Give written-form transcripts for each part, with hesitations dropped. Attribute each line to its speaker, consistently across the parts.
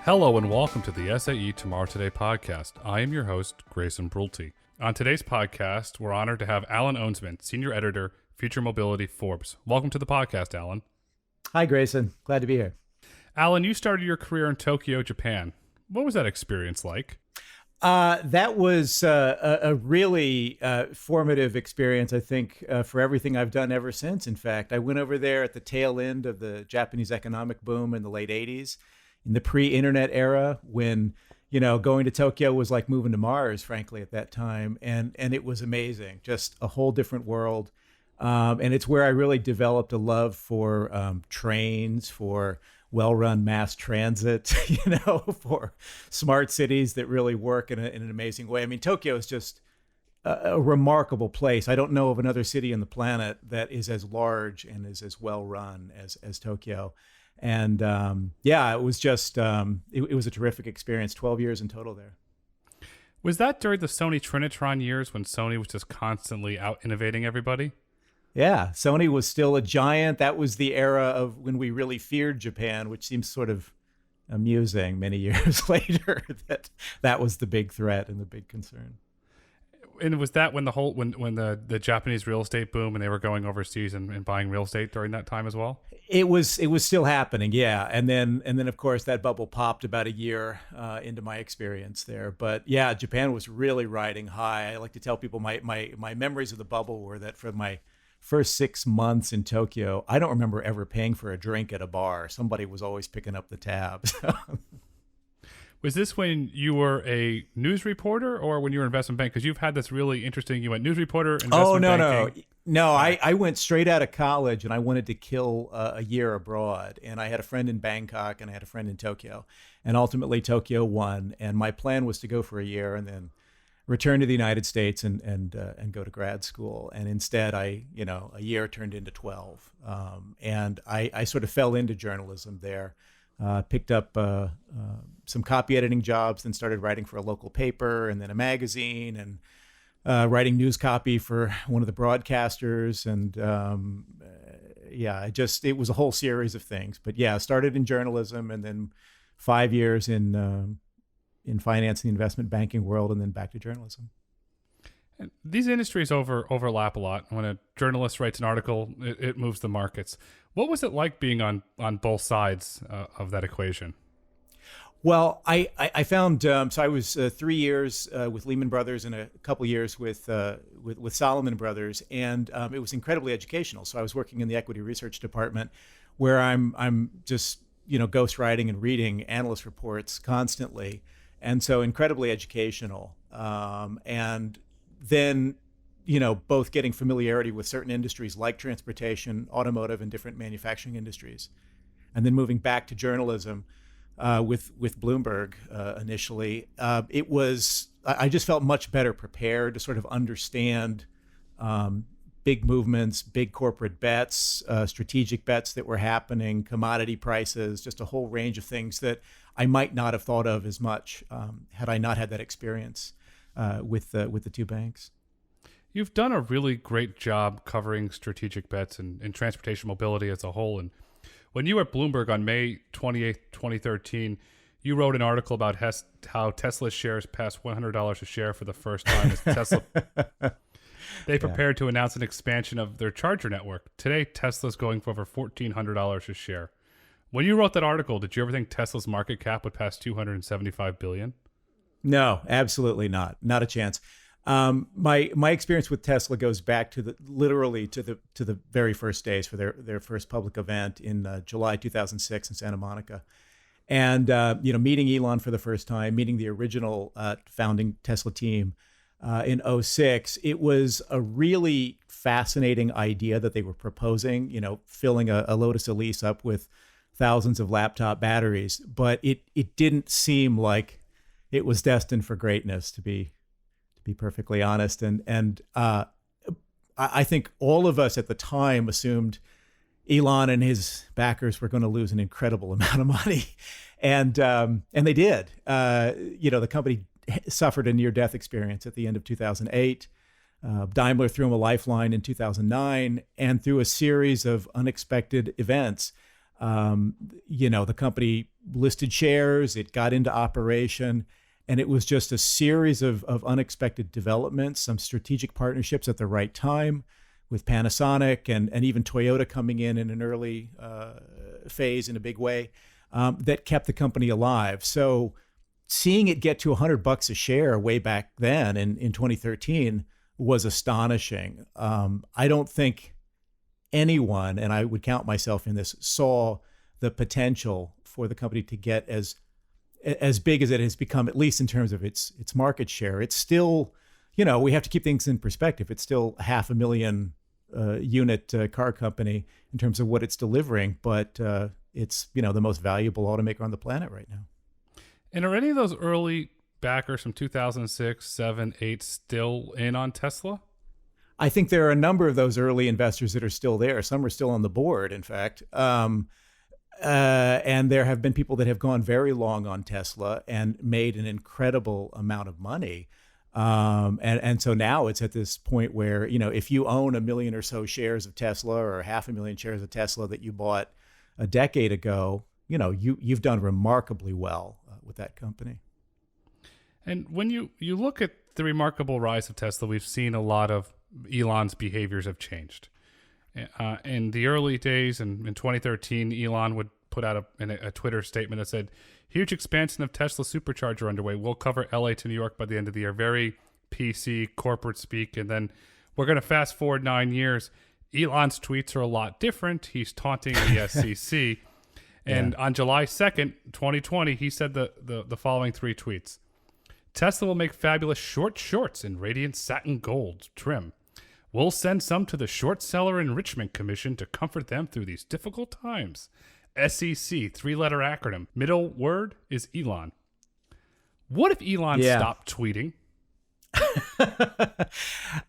Speaker 1: Hello and welcome to the SAE Tomorrow Today podcast. I am your host, Grayson Brulte. On today's podcast, we're honored to have Alan Ohnsman, Senior Editor, Future Mobility, Forbes. Welcome to the podcast, Alan.
Speaker 2: Hi, Grayson. Glad to be here.
Speaker 1: Alan, you started your career in Tokyo, Japan. What was that experience like?
Speaker 2: That was a really formative experience, I think, for everything I've done ever since. In fact, I went over there at the tail end of the Japanese economic boom in the late 80s, in the pre-internet era, when, going to Tokyo was like moving to Mars, frankly, at that time. And it was amazing, just a whole different world. And it's where I really developed a love for trains, for well-run mass transit, for smart cities that really work in an amazing way. I mean, Tokyo is just a remarkable place. I don't know of another city on the planet that is as large and is as well-run as Tokyo. And it was just, it was a terrific experience, 12 years in total there.
Speaker 1: Was that during the Sony Trinitron years when Sony was just constantly out-innovating everybody?
Speaker 2: Yeah, Sony was still a giant. That was the era of when we really feared Japan, which seems sort of amusing many years later, that was the big threat and the big concern.
Speaker 1: And was that when the Japanese real estate boom and they were going overseas and buying real estate during that time as well?
Speaker 2: It was still happening, yeah. And then of course that bubble popped about a year into my experience there. But yeah, Japan was really riding high. I like to tell people my memories of the bubble were that for my first 6 months in Tokyo, I don't remember ever paying for a drink at a bar. Somebody was always picking up the tab.
Speaker 1: Was this when you were a news reporter or when you were investment bank? Because you've had this really interesting, you went news reporter, investment banking.
Speaker 2: No, I went straight out of college and I wanted to kill a year abroad. And I had a friend in Bangkok and I had a friend in Tokyo. And ultimately Tokyo won. And my plan was to go for a year and then return to the United States and go to grad school. And instead a year turned into 12. And I sort of fell into journalism there. Picked up some copy editing jobs, then started writing for a local paper and then a magazine and writing news copy for one of the broadcasters. And it was a whole series of things. But yeah, I started in journalism and then 5 years in finance and the investment banking world and then back to journalism.
Speaker 1: And these industries overlap a lot. When a journalist writes an article, it moves the markets. What was it like being on both sides of that equation?
Speaker 2: Well, I found so I was 3 years with Lehman Brothers and a couple years with Salomon Brothers, and it was incredibly educational. So I was working in the equity research department, where I'm just ghostwriting and reading analyst reports constantly, and so incredibly educational. And then both getting familiarity with certain industries like transportation, automotive, and different manufacturing industries, and then moving back to journalism with Bloomberg initially. I just felt much better prepared to sort of understand big movements, big corporate bets, strategic bets that were happening, commodity prices, just a whole range of things that I might not have thought of as much had I not had that experience with the two banks.
Speaker 1: You've done a really great job covering strategic bets and transportation mobility as a whole. And when you were at Bloomberg on May 28th, 2013, you wrote an article about how Tesla shares passed $100 a share for the first time as Tesla. They prepared to announce an expansion of their charger network. Today, Tesla's going for over $1,400 a share. When you wrote that article, did you ever think Tesla's market cap would pass $275 billion?
Speaker 2: No, absolutely not. Not a chance. My experience with Tesla goes back to the very first days for their first public event in July 2006 in Santa Monica, and meeting Elon for the first time, meeting the original founding Tesla team in 2006. It was a really fascinating idea that they were proposing. Filling a Lotus Elise up with thousands of laptop batteries, but it didn't seem like it was destined for greatness, to be perfectly honest. And I think all of us at the time assumed Elon and his backers were going to lose an incredible amount of money. And they did. The company suffered a near-death experience at the end of 2008. Daimler threw him a lifeline in 2009. And through a series of unexpected events, The company listed shares, it got into operation, and it was just a series of unexpected developments, some strategic partnerships at the right time with Panasonic and even Toyota coming in an early phase in a big way that kept the company alive. So seeing it get to $100 a share way back then in 2013 was astonishing. I don't think anyone, and I would count myself in this, saw the potential for the company to get as big as it has become, at least in terms of its market share. It's still, we have to keep things in perspective. It's still 500,000 unit car company in terms of what it's delivering, but it's the most valuable automaker on the planet right now.
Speaker 1: And are any of those early backers from 2006, 7, 8 still in on Tesla?
Speaker 2: I think there are a number of those early investors that are still there. Some are still on the board, in fact. And there have been people that have gone very long on Tesla and made an incredible amount of money. And so now it's at this point where, if you own 1 million or so shares of Tesla or 500,000 shares of Tesla that you bought a decade ago, you've done remarkably well with that company.
Speaker 1: And when you look at the remarkable rise of Tesla, we've seen a lot of Elon's behaviors have changed. In the early days, in 2013, Elon would put out a Twitter statement that said, "Huge expansion of Tesla supercharger underway. We'll cover LA to New York by the end of the year." Very PC corporate speak. And then we're going to fast forward 9 years. Elon's tweets are a lot different. He's taunting the SEC. And on July 2nd, 2020, he said the following 3 tweets. "Tesla will make fabulous short shorts in radiant satin gold trim. We'll send some to the Short Seller Enrichment Commission to comfort them through these difficult times. SEC, 3-letter acronym. Middle word is Elon." What if Elon stopped tweeting?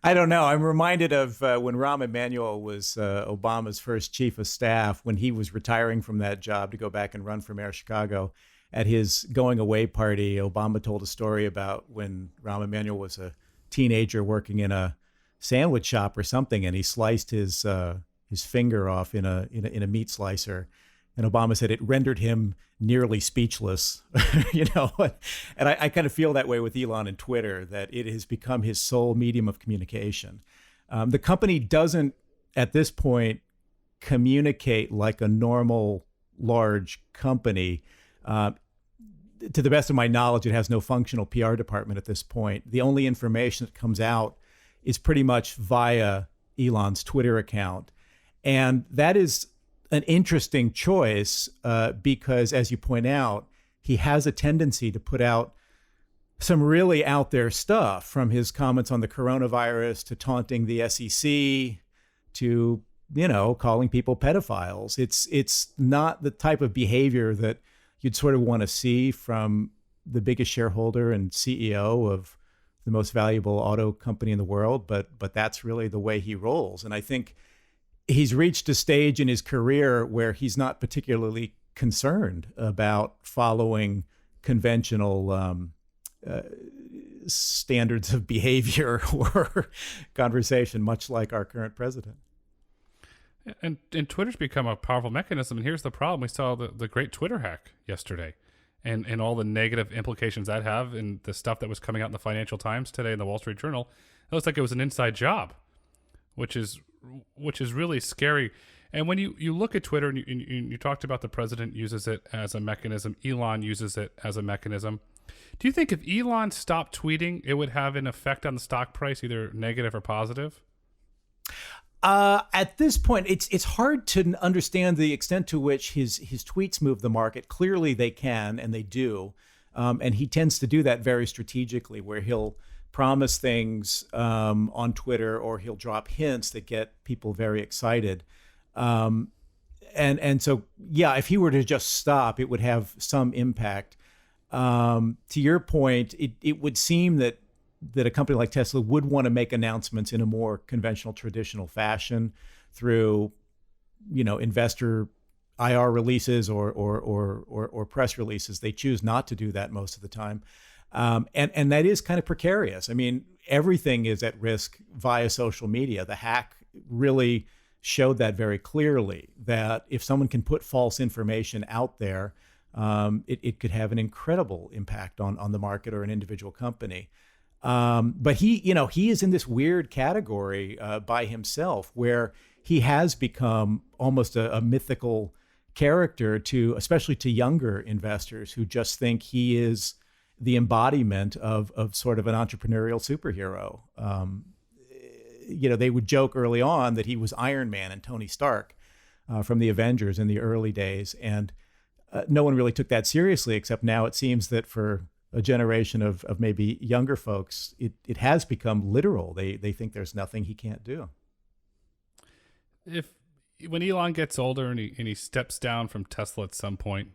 Speaker 2: I don't know. I'm reminded of when Rahm Emanuel was Obama's first chief of staff, when he was retiring from that job to go back and run for mayor of Chicago. At his going away party, Obama told a story about when Rahm Emanuel was a teenager working in a sandwich shop or something, and he sliced his finger off in a meat slicer. And Obama said it rendered him nearly speechless, And I kind of feel that way with Elon and Twitter, that it has become his sole medium of communication. The company doesn't, at this point, communicate like a normal large company. To the best of my knowledge, it has no functional PR department at this point. The only information that comes out is pretty much via Elon's Twitter account. And that is an interesting choice because, as you point out, he has a tendency to put out some really out there stuff, from his comments on the coronavirus to taunting the SEC to, calling people pedophiles. It's not the type of behavior that you'd sort of want to see from the biggest shareholder and CEO of the most valuable auto company in the world, but that's really the way he rolls. And I think he's reached a stage in his career where he's not particularly concerned about following conventional standards of behavior or conversation, much like our current president.
Speaker 1: And Twitter's become a powerful mechanism. And here's the problem. We saw the great Twitter hack yesterday and all the negative implications that have, and the stuff that was coming out in the Financial Times today and the Wall Street Journal. It looks like it was an inside job, which is really scary. And when you look at Twitter and you talked about the president uses it as a mechanism, Elon uses it as a mechanism. Do you think if Elon stopped tweeting, it would have an effect on the stock price, either negative or positive?
Speaker 2: At this point, it's hard to understand the extent to which his tweets move the market. Clearly they can, and they do. And he tends to do that very strategically, where he'll promise things on Twitter, or he'll drop hints that get people very excited. And so, yeah, if he were to just stop, it would have some impact. To your point, it would seem that a company like Tesla would want to make announcements in a more conventional, traditional fashion through, investor IR releases or press releases. They choose not to do that most of the time. And that is kind of precarious. I mean, everything is at risk via social media. The hack really showed that very clearly, that if someone can put false information out there, it could have an incredible impact on the market or an individual company. But he is in this weird category by himself, where he has become almost a mythical character especially to younger investors who just think he is the embodiment of sort of an entrepreneurial superhero. They would joke early on that he was Iron Man and Tony Stark from the Avengers in the early days. And no one really took that seriously, except now it seems that for a generation of maybe younger folks, it has become literal. They think there's nothing he can't do.
Speaker 1: When Elon gets older and he steps down from Tesla at some point,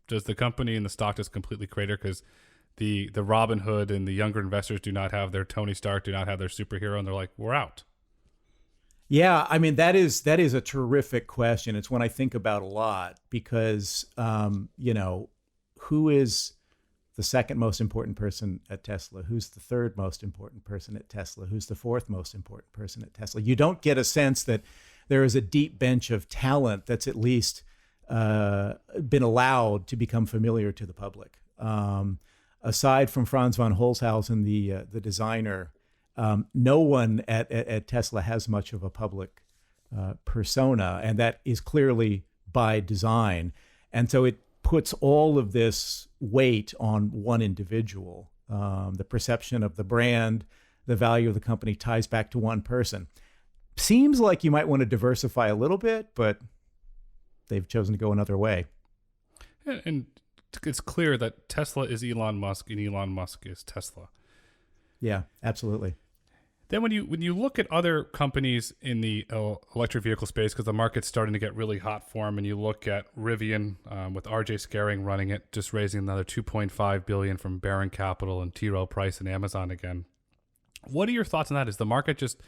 Speaker 1: does the company and the stock just completely crater because the Robin Hood and the younger investors do not have their Tony Stark, do not have their superhero, and they're like, we're out?
Speaker 2: Yeah, I mean, that is a terrific question. It's one I think about a lot because, who is the second most important person at Tesla? Who's the third most important person at Tesla? Who's the fourth most important person at Tesla? You don't get a sense that there is a deep bench of talent that's at least been allowed to become familiar to the public. Aside from Franz von Holzhausen, the designer, no one at Tesla has much of a public persona, and that is clearly by design. And so it puts all of this weight on one individual. The perception of the brand, the value of the company ties back to one person. Seems like you might want to diversify a little bit, but they've chosen to go another way.
Speaker 1: And it's clear that Tesla is Elon Musk and Elon Musk is Tesla.
Speaker 2: Yeah, absolutely.
Speaker 1: Then when you look at other companies in the electric vehicle space, because the market's starting to get really hot for them, and you look at Rivian with RJ Scaring running it, just raising another $2.5 billion from Baron Capital and T. Rowe Price and Amazon again. What are your thoughts on that? Is the market just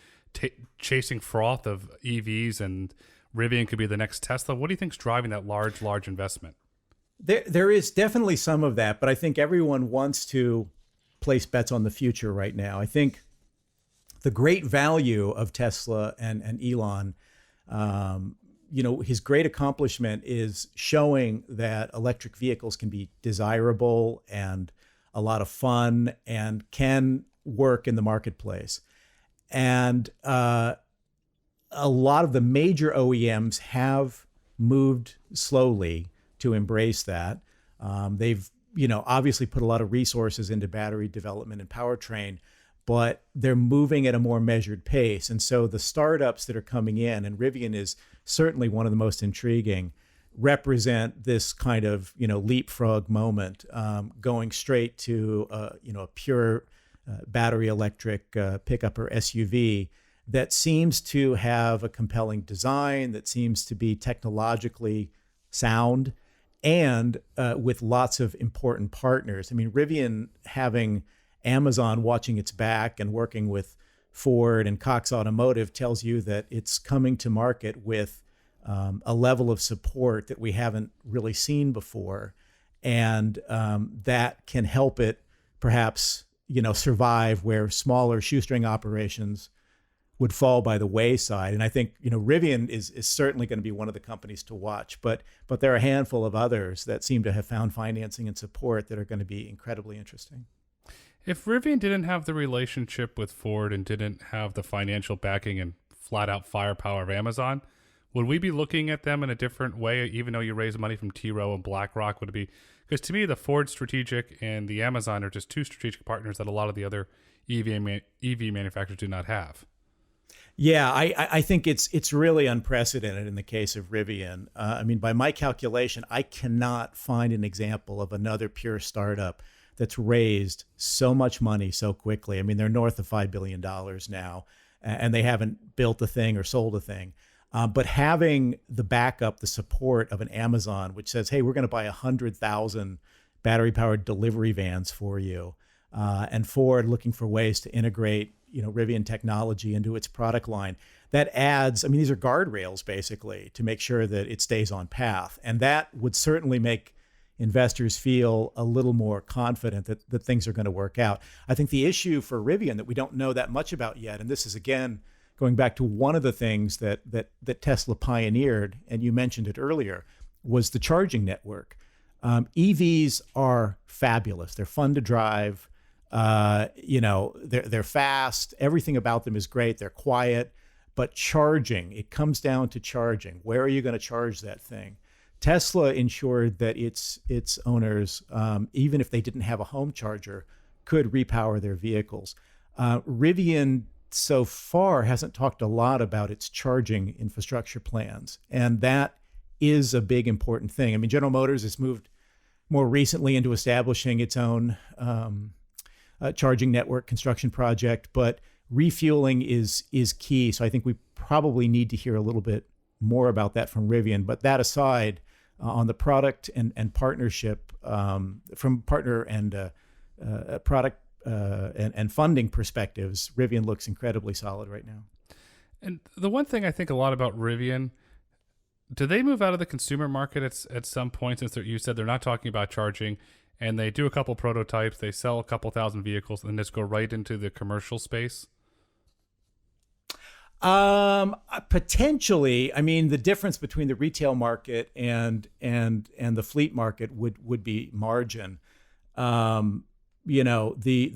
Speaker 1: chasing froth of EVs and Rivian could be the next Tesla? What do you think's driving that large investment?
Speaker 2: There is definitely some of that, but I think everyone wants to place bets on the future right now. I think the great value of Tesla and Elon, his great accomplishment is showing that electric vehicles can be desirable and a lot of fun and can work in the marketplace. And a lot of the major OEMs have moved slowly to embrace that. They've, obviously put a lot of resources into battery development and powertrain, but they're moving at a more measured pace. And so the startups that are coming in, and Rivian is certainly one of the most intriguing, represent this kind of, leapfrog moment, going straight to, a pure battery electric pickup or SUV that seems to have a compelling design, that seems to be technologically sound, and with lots of important partners. I mean, Rivian having Amazon watching its back and working with Ford and Cox Automotive tells you that it's coming to market with a level of support that we haven't really seen before. And that can help it perhaps, survive where smaller shoestring operations would fall by the wayside. And I think, Rivian is certainly going to be one of the companies to watch, but there are a handful of others that seem to have found financing and support that are going to be incredibly interesting.
Speaker 1: If Rivian didn't have the relationship with Ford and didn't have the financial backing and flat out firepower of Amazon, would we be looking at them in a different way, even though you raise money from T. Rowe and BlackRock? Would it be, because to me, the Ford strategic and the Amazon are just two strategic partners that a lot of the other EV manufacturers do not have.
Speaker 2: Yeah, I think it's really unprecedented in the case of Rivian. By my calculation, I cannot find an example of another pure startup that's raised so much money so quickly. They're north of $5 billion now, and they haven't built a thing or sold a thing. But having the backup, the support of an Amazon, which says, hey, we're going to buy 100,000 battery-powered delivery vans for you, and Ford looking for ways to integrate Rivian technology into its product line, that adds, these are guardrails basically to make sure that it stays on path. And that would certainly make investors feel a little more confident that things are going to work out. I think the issue for Rivian that we don't know that much about yet, and this is again going back to one of the things that Tesla pioneered, and you mentioned it earlier, was the charging network. EVs are fabulous. They're fun to drive. They're fast. Everything about them is great. They're quiet. But charging, it comes down to charging. Where are you going to charge that thing? Tesla ensured that its owners, even if they didn't have a home charger, could repower their vehicles. Rivian so far hasn't talked a lot about its charging infrastructure plans, and that is a big important thing. I mean, General Motors has moved more recently into establishing its own charging network construction project, but refueling is key. So I think we probably need to hear a little bit more about that from Rivian. But that aside, on the product and partnership, from partner and product and funding perspectives, Rivian looks incredibly solid right now.
Speaker 1: And the one thing I think a lot about Rivian, do they move out of the consumer market at some point, since you said they're not talking about charging, and they do a couple prototypes, they sell a couple thousand vehicles, and just go right into the commercial space?
Speaker 2: Potentially. I mean, the difference between the retail market and the fleet market would be margin. The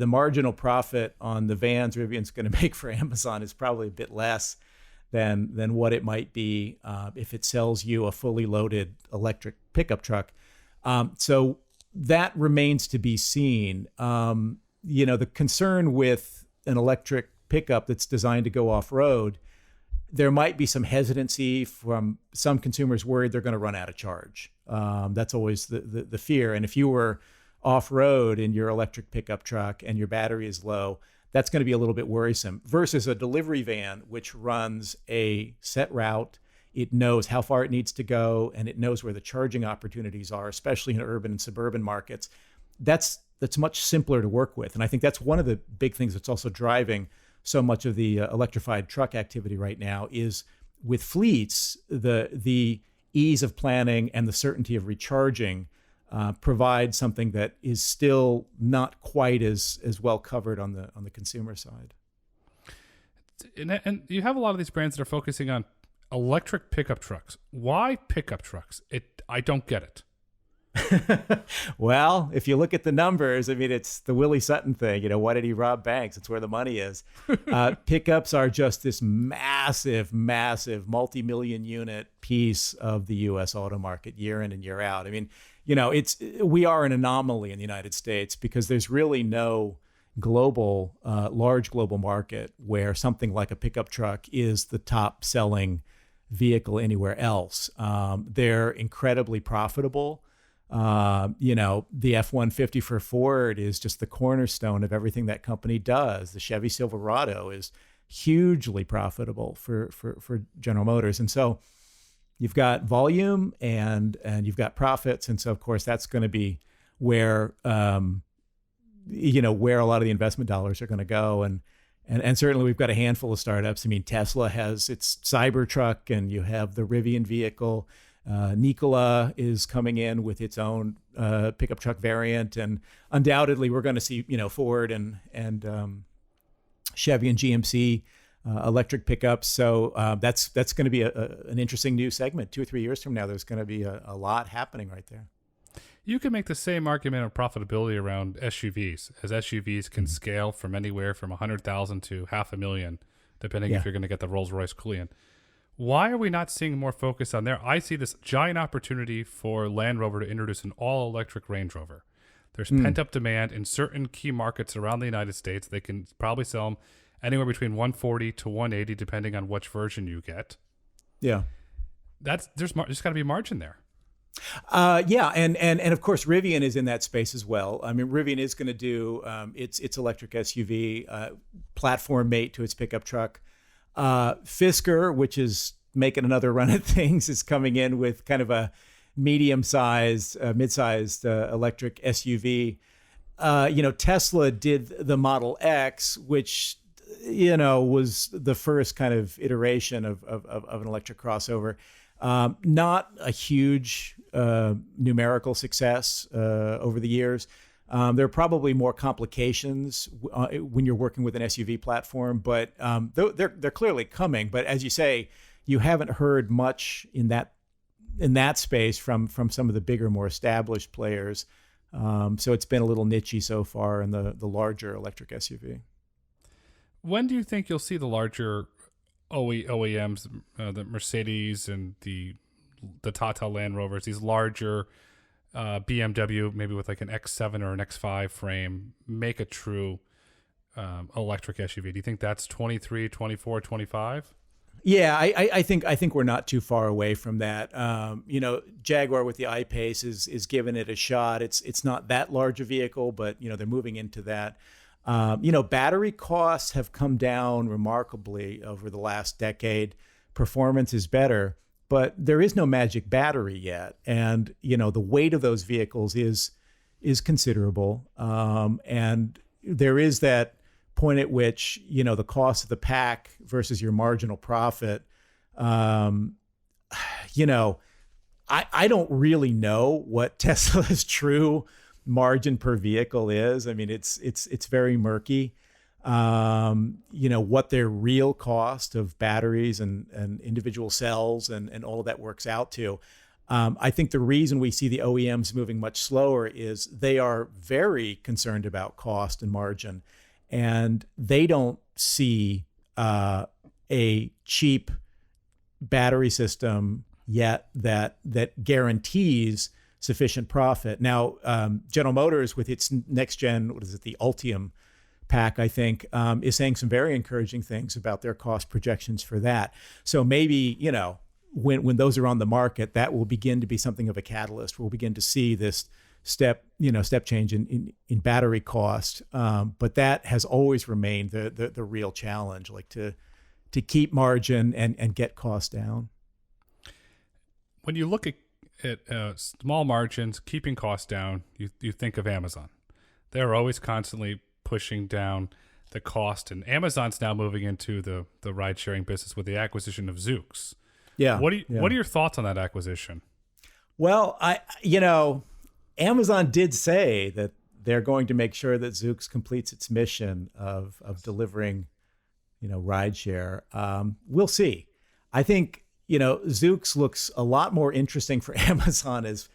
Speaker 2: marginal profit on the vans Rivian's going to make for Amazon is probably a bit less than what it might be if it sells you a fully loaded electric pickup truck. So that remains to be seen. The concern with an electric pickup that's designed to go off-road, there might be some hesitancy from some consumers worried they're going to run out of charge. That's always the fear. And if you were off-road in your electric pickup truck and your battery is low, that's going to be a little bit worrisome versus a delivery van, which runs a set route. It knows how far it needs to go, and it knows where the charging opportunities are, especially in urban and suburban markets. That's much simpler to work with. And I think that's one of the big things that's also driving so much of the electrified truck activity right now is with fleets, the ease of planning and the certainty of recharging provide something that is still not quite as well covered on the consumer side.
Speaker 1: And you have a lot of these brands that are focusing on electric pickup trucks. Why pickup trucks? I don't get it.
Speaker 2: Well, if you look at the numbers, I mean, it's the Willie Sutton thing. Why did he rob banks? It's where the money is. Pickups are just this massive multi-million unit piece of the U.S. auto market year in and year out. I mean, we are an anomaly in the United States because there's really no large global market where something like a pickup truck is the top selling vehicle anywhere else. They're incredibly profitable. The F-150 for Ford is just the cornerstone of everything that company does. The Chevy Silverado is hugely profitable for General Motors. And so you've got volume and you've got profits. And so, of course, that's going to be where, where a lot of the investment dollars are going to go. And certainly we've got a handful of startups. I mean, Tesla has its Cybertruck, and you have the Rivian vehicle. Nikola is coming in with its own pickup truck variant, and undoubtedly we're going to see Ford and Chevy and GMC electric pickups. So that's going to be an interesting new segment. 2 or 3 years from now, there's going to be a lot happening right there.
Speaker 1: You can make the same argument of profitability around SUVs, as SUVs can scale from anywhere from 100,000 to 500,000, depending if you're going to get the Rolls-Royce Cullinan. Why are we not seeing more focus on there? I see this giant opportunity for Land Rover to introduce an all-electric Range Rover. There's pent-up demand in certain key markets around the United States. They can probably sell them anywhere between 140 to 180, depending on which version you get.
Speaker 2: Yeah,
Speaker 1: there's got to be margin there.
Speaker 2: And of course Rivian is in that space as well. I mean, Rivian is going to do its electric SUV platform mate to its pickup truck. Fisker, which is making another run at things, is coming in with kind of a medium-sized, mid-sized electric SUV. Tesla did the Model X, which was the first kind of iteration of an electric crossover. Not a huge numerical success over the years. There are probably more complications when you're working with an SUV platform, but they're clearly coming. But as you say, you haven't heard much in that space from some of the bigger, more established players. So it's been a little nichey so far in the larger electric SUV.
Speaker 1: When do you think you'll see the larger OEMs, the Mercedes and the Tata Land Rovers, these larger BMW, maybe with like an X7 or an X5 frame, make a true electric SUV? Do you think that's 23, 24, 25?
Speaker 2: Yeah, I think we're not too far away from that. Jaguar with the I-Pace is giving it a shot. It's not that large a vehicle, but they're moving into that. Battery costs have come down remarkably over the last decade. Performance is better, but there is no magic battery yet, and the weight of those vehicles is considerable, and there is that point at which the cost of the pack versus your marginal profit. I don't really know what Tesla's true margin per vehicle is. I mean, it's very murky. What their real cost of batteries and individual cells and all of that works out to. I think the reason we see the OEMs moving much slower is they are very concerned about cost and margin. And they don't see a cheap battery system yet that guarantees sufficient profit. Now, General Motors, with its next gen, the Ultium pack, I think, is saying some very encouraging things about their cost projections for that. So maybe, when those are on the market, that will begin to be something of a catalyst. We'll begin to see this step change in battery cost. But that has always remained the real challenge, like to keep margin and get costs down.
Speaker 1: When you look at small margins, keeping costs down, you think of Amazon. They're always constantly pushing down the cost, and Amazon's now moving into the ride sharing business with the acquisition of Zoox.
Speaker 2: Yeah.
Speaker 1: What are your thoughts on that acquisition?
Speaker 2: Well, Amazon did say that they're going to make sure that Zoox completes its mission of delivering, rideshare. We'll see. I think, Zoox looks a lot more interesting for Amazon as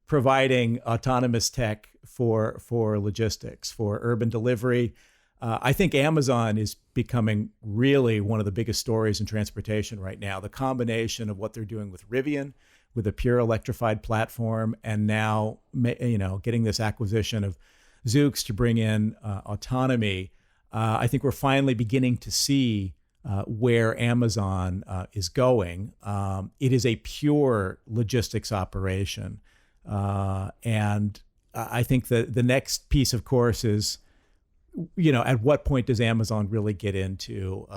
Speaker 2: providing autonomous tech for logistics, for urban delivery. I think Amazon is becoming really one of the biggest stories in transportation right now. The combination of what they're doing with Rivian, with a pure electrified platform, and now, getting this acquisition of Zoox to bring in autonomy. I think we're finally beginning to see where Amazon is going. It is a pure logistics operation. And I think the next piece, of course, is, at what point does Amazon really get into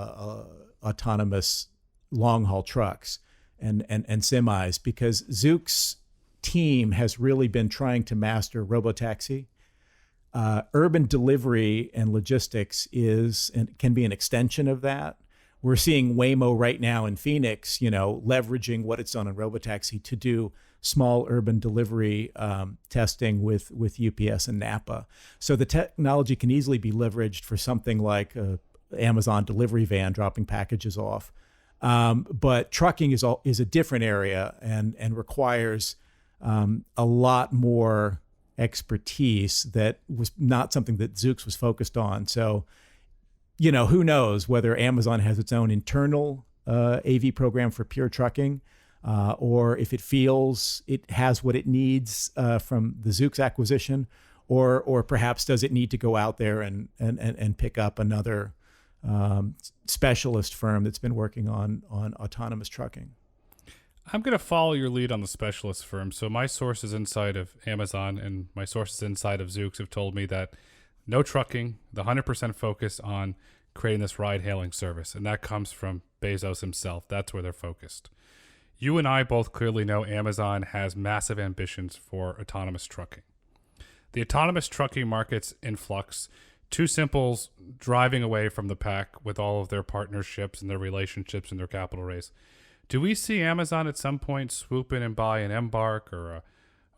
Speaker 2: autonomous long-haul trucks and semis? Because Zoox's team has really been trying to master robotaxi. Urban delivery and logistics can be an extension of that. We're seeing Waymo right now in Phoenix, leveraging what it's done in robotaxi to do small urban delivery testing with UPS and Napa. So the technology can easily be leveraged for something like a Amazon delivery van dropping packages off. But trucking is a different area and requires a lot more expertise that was not something that Zoox was focused on. So, who knows whether Amazon has its own internal AV program for pure trucking, or if it feels it has what it needs from the Zoox acquisition, or perhaps does it need to go out there and pick up another specialist firm that's been working on autonomous trucking.
Speaker 1: I'm going to follow your lead on the specialist firm. So my sources inside of Amazon and my sources inside of Zoox have told me that no trucking, the 100% focus on creating this ride-hailing service. And that comes from Bezos himself. That's where they're focused. You and I both clearly know Amazon has massive ambitions for autonomous trucking. The autonomous trucking market's in flux. Two Simples driving away from the pack with all of their partnerships and their relationships and their capital raise. Do we see Amazon at some point swoop in and buy an Embark or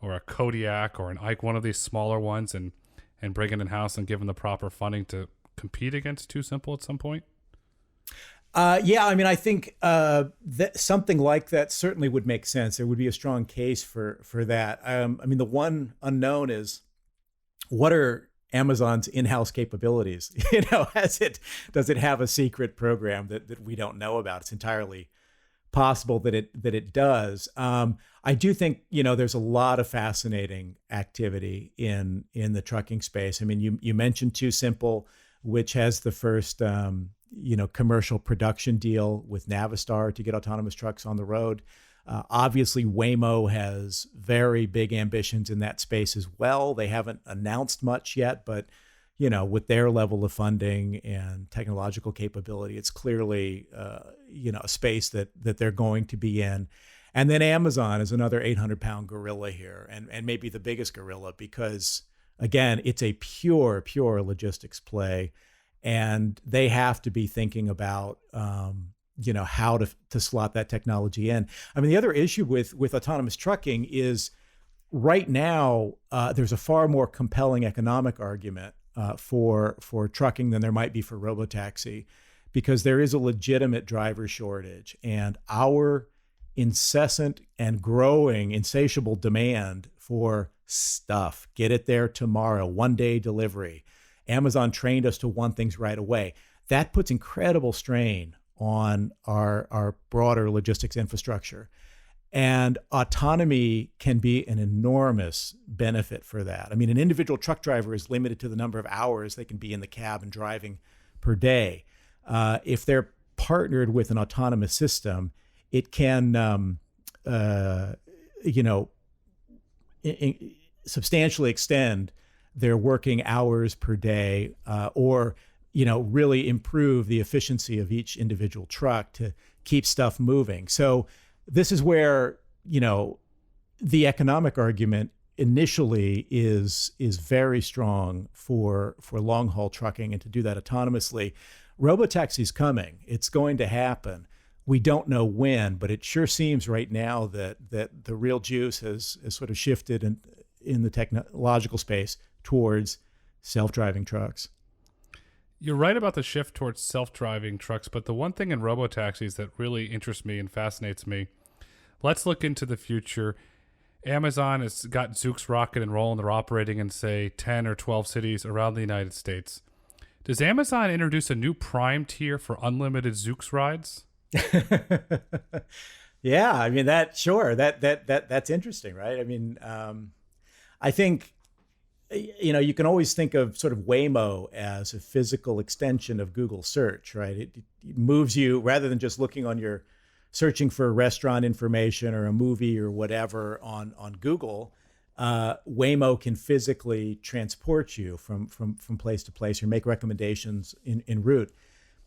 Speaker 1: a Kodiak or an Ike, one of these smaller ones, and and bring it in house and give them the proper funding to compete against Too Simple at some point?
Speaker 2: Yeah, I mean, I think that something like that certainly would make sense. There would be a strong case for that. I mean, the one unknown is, what are Amazon's in-house capabilities? Does it have a secret program that we don't know about? It's entirely possible that it does. I do think, there's a lot of fascinating activity in the trucking space. I mean, you mentioned Too Simple, which has the first commercial production deal with Navistar to get autonomous trucks on the road. Obviously, Waymo has very big ambitions in that space as well. They haven't announced much yet, but with their level of funding and technological capability, it's clearly a space that they're going to be in. And then Amazon is another 800-pound gorilla here, and maybe the biggest gorilla, because again, it's a pure logistics play, and they have to be thinking about how to slot that technology in. I mean, the other issue with autonomous trucking is right now there's a far more compelling economic argument for trucking than there might be for robotaxi, because there is a legitimate driver shortage, and our incessant and growing insatiable demand for stuff. Get it there tomorrow, one-day delivery. Amazon trained us to want things right away. That puts incredible strain on our broader logistics infrastructure. And autonomy can be an enormous benefit for that. I mean, an individual truck driver is limited to the number of hours they can be in the cab and driving per day. If they're partnered with an autonomous system, it can, substantially extend their working hours per day, or really improve the efficiency of each individual truck to keep stuff moving. So this is where, the economic argument initially is very strong for long haul trucking, and to do that autonomously. Robotaxi's coming. It's going to happen. We don't know when, but it sure seems right now that the real juice has sort of shifted in the technological space towards self-driving trucks.
Speaker 1: You're right about the shift towards self-driving trucks, but the one thing in robotaxis that really interests me and fascinates me, let's look into the future. Amazon has got Zoox rocket and rolling. They're operating in, say, 10 or 12 cities around the United States. Does Amazon introduce a new Prime tier for unlimited Zoox rides?
Speaker 2: Yeah, I mean, that's interesting, right? I mean, I think, you can always think of sort of Waymo as a physical extension of Google search, right? It moves you, rather than just looking on your, searching for restaurant information or a movie or whatever on Google, Waymo can physically transport you from place to place or make recommendations en route.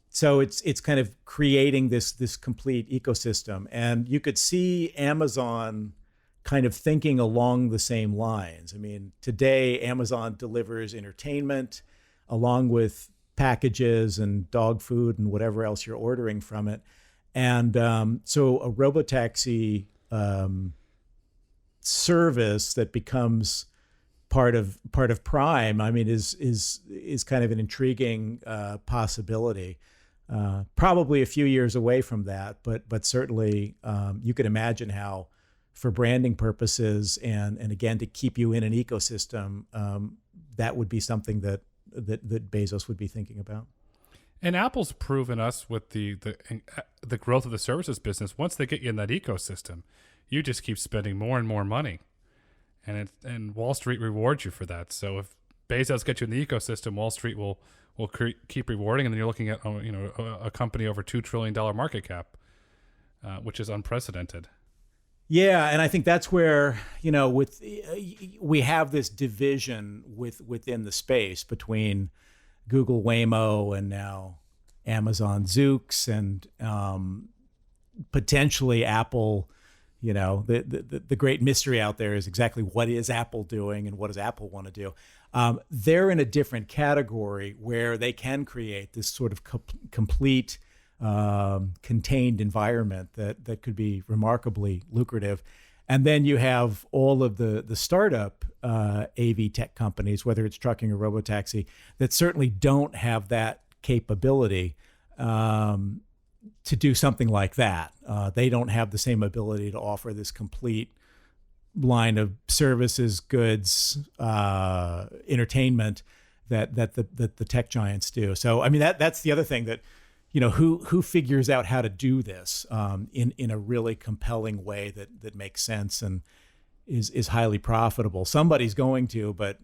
Speaker 2: So it's kind of creating this complete ecosystem. And you could see Amazon kind of thinking along the same lines. I mean, today Amazon delivers entertainment along with packages and dog food and whatever else you're ordering from it. And so a robotaxi service that becomes part of Prime, I mean, is kind of an intriguing possibility. Probably a few years away from that, but certainly you could imagine how, for branding purposes and again to keep you in an ecosystem, that would be something that Bezos would be thinking about.
Speaker 1: And Apple's proven us with the growth of the services business. Once they get you in that ecosystem, you just keep spending more and more money, and Wall Street rewards you for that. So if Bezos gets you in the ecosystem, Wall Street will keep rewarding, and then you're looking at a company over $2 trillion market cap, which is unprecedented.
Speaker 2: Yeah, and I think that's where we have this division within the space between Google Waymo and now Amazon Zoox, and potentially Apple. The great mystery out there is exactly what is Apple doing and what does Apple want to do. They're in a different category where they can create this sort of complete contained environment that could be remarkably lucrative. And then you have all of the startup AV tech companies, whether it's trucking or robotaxi, that certainly don't have that capability to do something like that. They don't have the same ability to offer this complete line of services, goods, entertainment that the tech giants do. So I mean that's the other thing that, who figures out how to do this in a really compelling way that makes sense and is highly profitable. Somebody's going to, but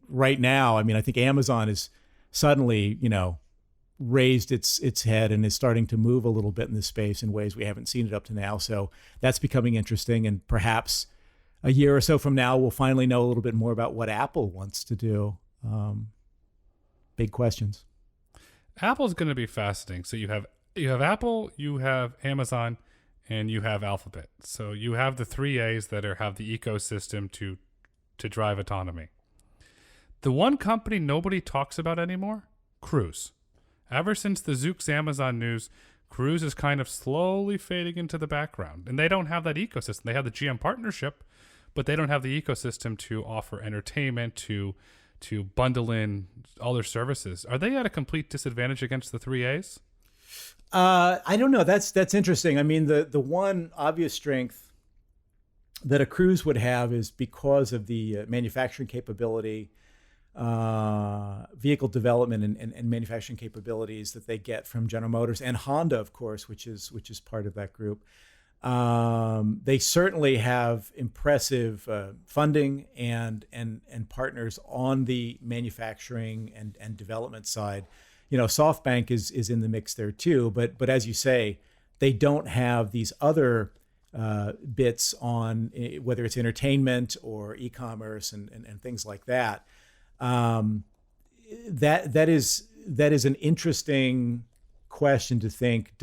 Speaker 2: right now, I mean, I think Amazon is suddenly, raised its head and is starting to move a little bit in this space in ways we haven't seen it up to now. So that's becoming interesting, and perhaps a year or so from now, we'll finally know a little bit more about what Apple wants to do. Big questions.
Speaker 1: Apple's going to be fascinating. So you have Apple, you have Amazon, and you have Alphabet. So you have the three A's that have the ecosystem to drive autonomy. The one company nobody talks about anymore, Cruise. Ever since the Zoox Amazon news, Cruise is kind of slowly fading into the background. And they don't have that ecosystem. They have the GM partnership, but they don't have the ecosystem to offer entertainment, to bundle in all their services. Are they at a complete disadvantage against the three A's?
Speaker 2: I don't know. That's interesting. I mean, the one obvious strength that a Cruise would have is because of the manufacturing capability, vehicle development and manufacturing capabilities that they get from General Motors and Honda, of course, which is part of that group. They certainly have impressive funding and partners on the manufacturing and development side. SoftBank is in the mix there too, but as you say, they don't have these other bits on whether it's entertainment or e-commerce and things like that. That is an interesting question to think.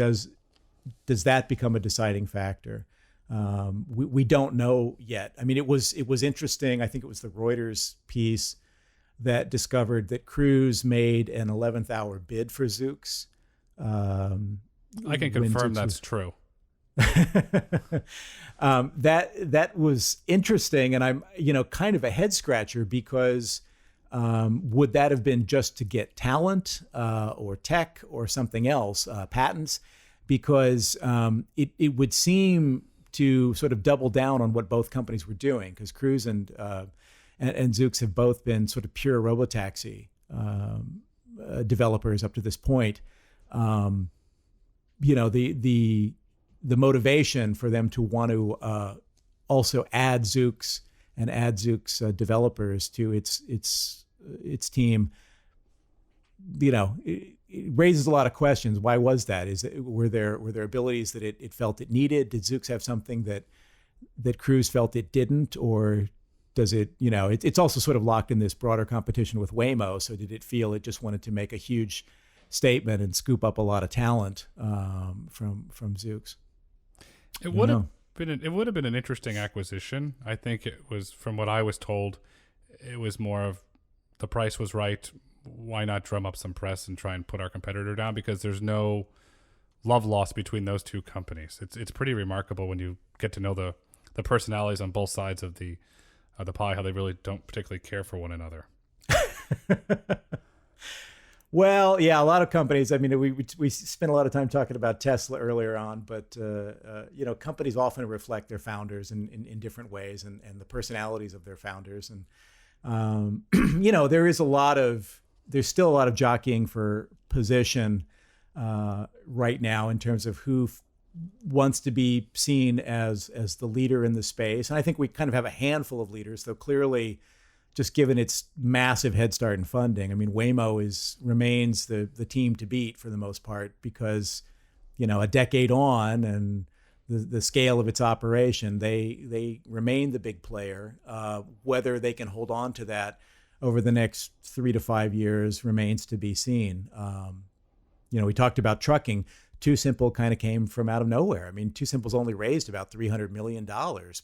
Speaker 2: Does that become a deciding factor? We don't know yet. I mean, it was interesting. I think it was the Reuters piece that discovered that Cruise made an 11th hour bid for Zoox.
Speaker 1: I can confirm that's true.
Speaker 2: That was interesting, and I'm kind of a head scratcher because would that have been just to get talent or tech or something else, patents? Because it would seem to sort of double down on what both companies were doing, because Cruise and Zoox have both been sort of pure robotaxi developers up to this point. The motivation for them to want to also add Zoox and add Zoox developers to its team, it raises a lot of questions. Why was that? Were there abilities that it felt it needed? Did Zoox have something that Cruise felt it didn't, or does it? It's also sort of locked in this broader competition with Waymo. So did it feel it just wanted to make a huge statement and scoop up a lot of talent from Zoox?
Speaker 1: It would have been an interesting acquisition. I think it was, from what I was told, it was more of the price was right. Why not drum up some press and try and put our competitor down? Because there's no love lost between those two companies. It's pretty remarkable when you get to know the personalities on both sides of the pie, how they really don't particularly care for one another.
Speaker 2: Well, yeah, a lot of companies. I mean, we spent a lot of time talking about Tesla earlier on, but companies often reflect their founders in different ways and the personalities of their founders. And there's still a lot of jockeying for position right now in terms of who wants to be seen as the leader in the space. And I think we kind of have a handful of leaders, though clearly, just given its massive head start in funding. I mean, Waymo remains the team to beat for the most part because, a decade on and the scale of its operation, they remain the big player. Whether they can hold on to that over the next 3 to 5 years remains to be seen. We talked about trucking. Too Simple kind of came from out of nowhere. I mean, Too Simple's only raised about $300 million,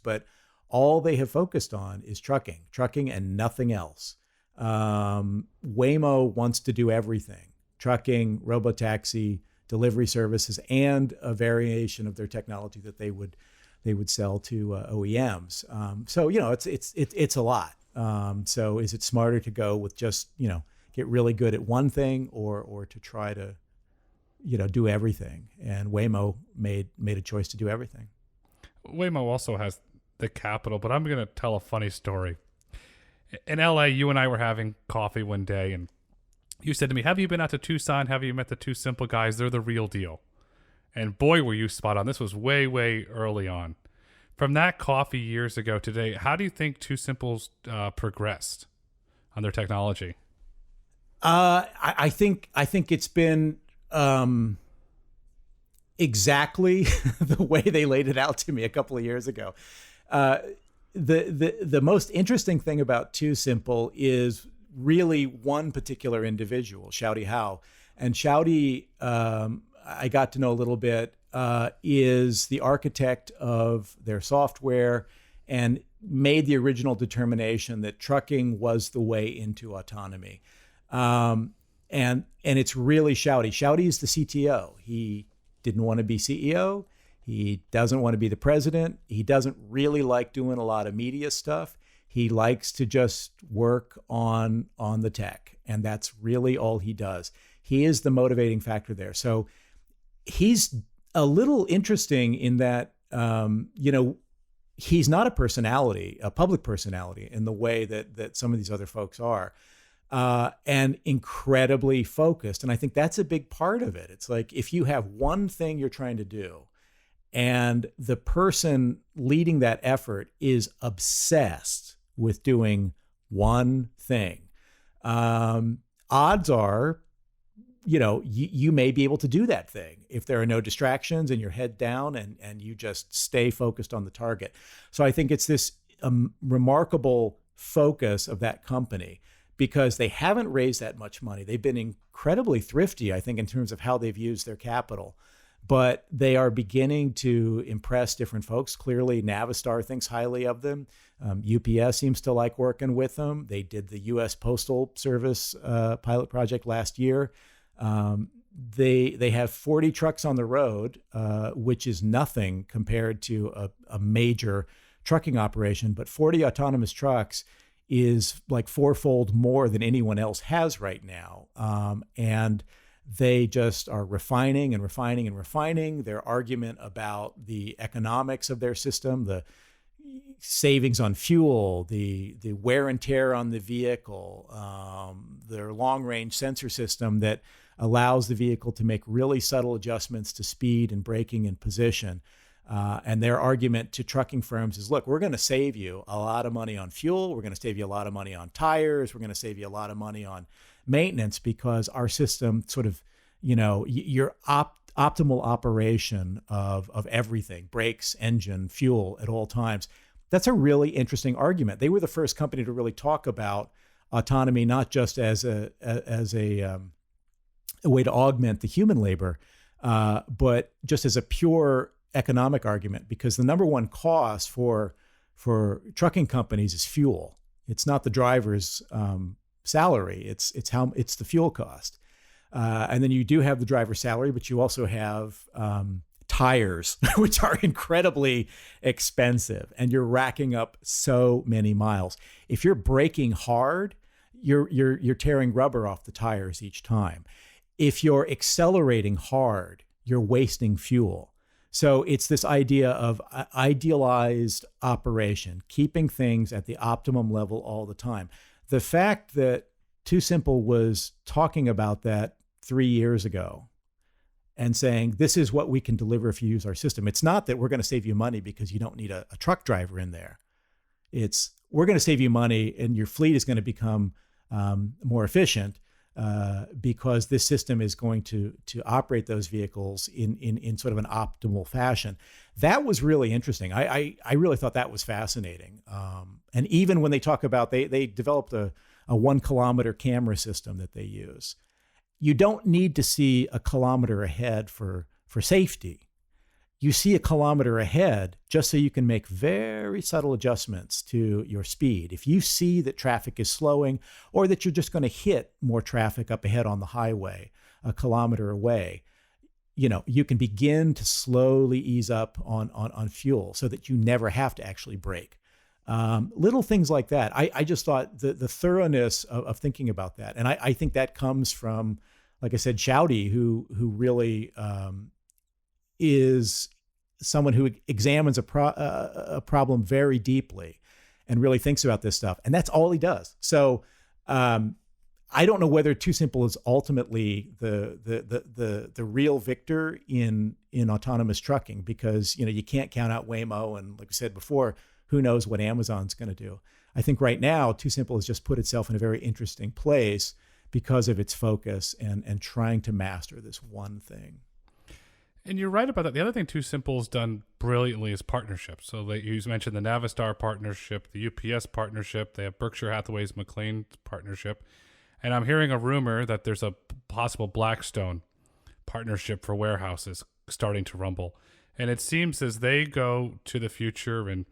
Speaker 2: but all they have focused on is trucking and nothing else. Waymo wants to do everything: trucking, robotaxi, delivery services, and a variation of their technology that they would they would sell to OEMs. So it's a lot. So is it smarter to go with just get really good at one thing, or to try to do everything? And Waymo made a choice to do everything.
Speaker 1: Waymo also has the capital, but I'm going to tell a funny story. In LA, you and I were having coffee one day, and you said to me, "Have you been out to Tucson? Have you met the Two Simple guys? They're the real deal." And boy, were you spot on. This was way, way early on. From that coffee years ago today, how do you think Two Simple's progressed on their technology?
Speaker 2: I think it's been exactly the way they laid it out to me a couple of years ago. The most interesting thing about Two Simple is really one particular individual, Shouty Howe. And Shouty, I got to know a little bit, is the architect of their software and made the original determination that trucking was the way into autonomy. And it's really Shouty. Shouty is the CTO. He didn't want to be CEO. He doesn't want to be the president. He doesn't really like doing a lot of media stuff. He likes to just work on the tech, and that's really all he does. He is the motivating factor there. So he's a little interesting in that, he's not a public personality in the way that some of these other folks are, and incredibly focused. And I think that's a big part of it. It's like, if you have one thing you're trying to do, and the person leading that effort is obsessed with doing one thing, odds are, you may be able to do that thing if there are no distractions and you're head down and you just stay focused on the target. So I think it's this remarkable focus of that company, because they haven't raised that much money. They've been incredibly thrifty, I think, in terms of how they've used their capital. But they are beginning to impress different folks. Clearly, Navistar thinks highly of them. UPS seems to like working with them. They did the U.S. Postal Service pilot project last year. They have 40 trucks on the road, which is nothing compared to a major trucking operation. But 40 autonomous trucks is like fourfold more than anyone else has right now. And they just are refining and refining and refining their argument about the economics of their system, the savings on fuel, the wear and tear on the vehicle, their long-range sensor system that allows the vehicle to make really subtle adjustments to speed and braking and position. And their argument to trucking firms is, look, we're going to save you a lot of money on fuel. We're going to save you a lot of money on tires. We're going to save you a lot of money on maintenance, because our system sort of, your optimal operation of everything, brakes, engine, fuel at all times. That's a really interesting argument. They were the first company to really talk about autonomy, not just as a way to augment the human labor, but just as a pure economic argument, because the number one cost for trucking companies is fuel. It's not the driver's salary. It's the fuel cost. And then you do have the driver's salary, but you also have tires, which are incredibly expensive, and you're racking up so many miles. If you're braking hard, you're tearing rubber off the tires each time. If you're accelerating hard, you're wasting fuel. So it's this idea of idealized operation, keeping things at the optimum level all the time. The fact that Two Simple was talking about that 3 years ago and saying, this is what we can deliver if you use our system. It's not that we're going to save you money because you don't need a truck driver in there. It's, we're going to save you money and your fleet is going to become more efficient because this system is going to operate those vehicles in sort of an optimal fashion. That was really interesting. I really thought that was fascinating. And even when they talk about, they developed a 1 kilometer camera system that they use. You don't need to see a kilometer ahead for safety. You see a kilometer ahead just so you can make very subtle adjustments to your speed. If you see that traffic is slowing, or that you're just going to hit more traffic up ahead on the highway a kilometer away, you can begin to slowly ease up on fuel so that you never have to actually brake. Little things like that. I just thought the thoroughness of thinking about that. And I think that comes from, like I said, Shouty, who really is someone who examines a problem very deeply and really thinks about this stuff. And that's all he does. So I don't know whether Too Simple is ultimately the real victor in autonomous trucking, because you can't count out Waymo, and like we said before, who knows what Amazon's going to do. I think right now Too Simple has just put itself in a very interesting place because of its focus and trying to master this one thing.
Speaker 1: And you're right about that. The other thing Too Simple's done brilliantly is partnerships. So you mentioned the Navistar partnership, the UPS partnership. They have Berkshire Hathaway's McLean partnership. And I'm hearing a rumor that there's a possible Blackstone partnership for warehouses starting to rumble. And it seems as they go to the future, and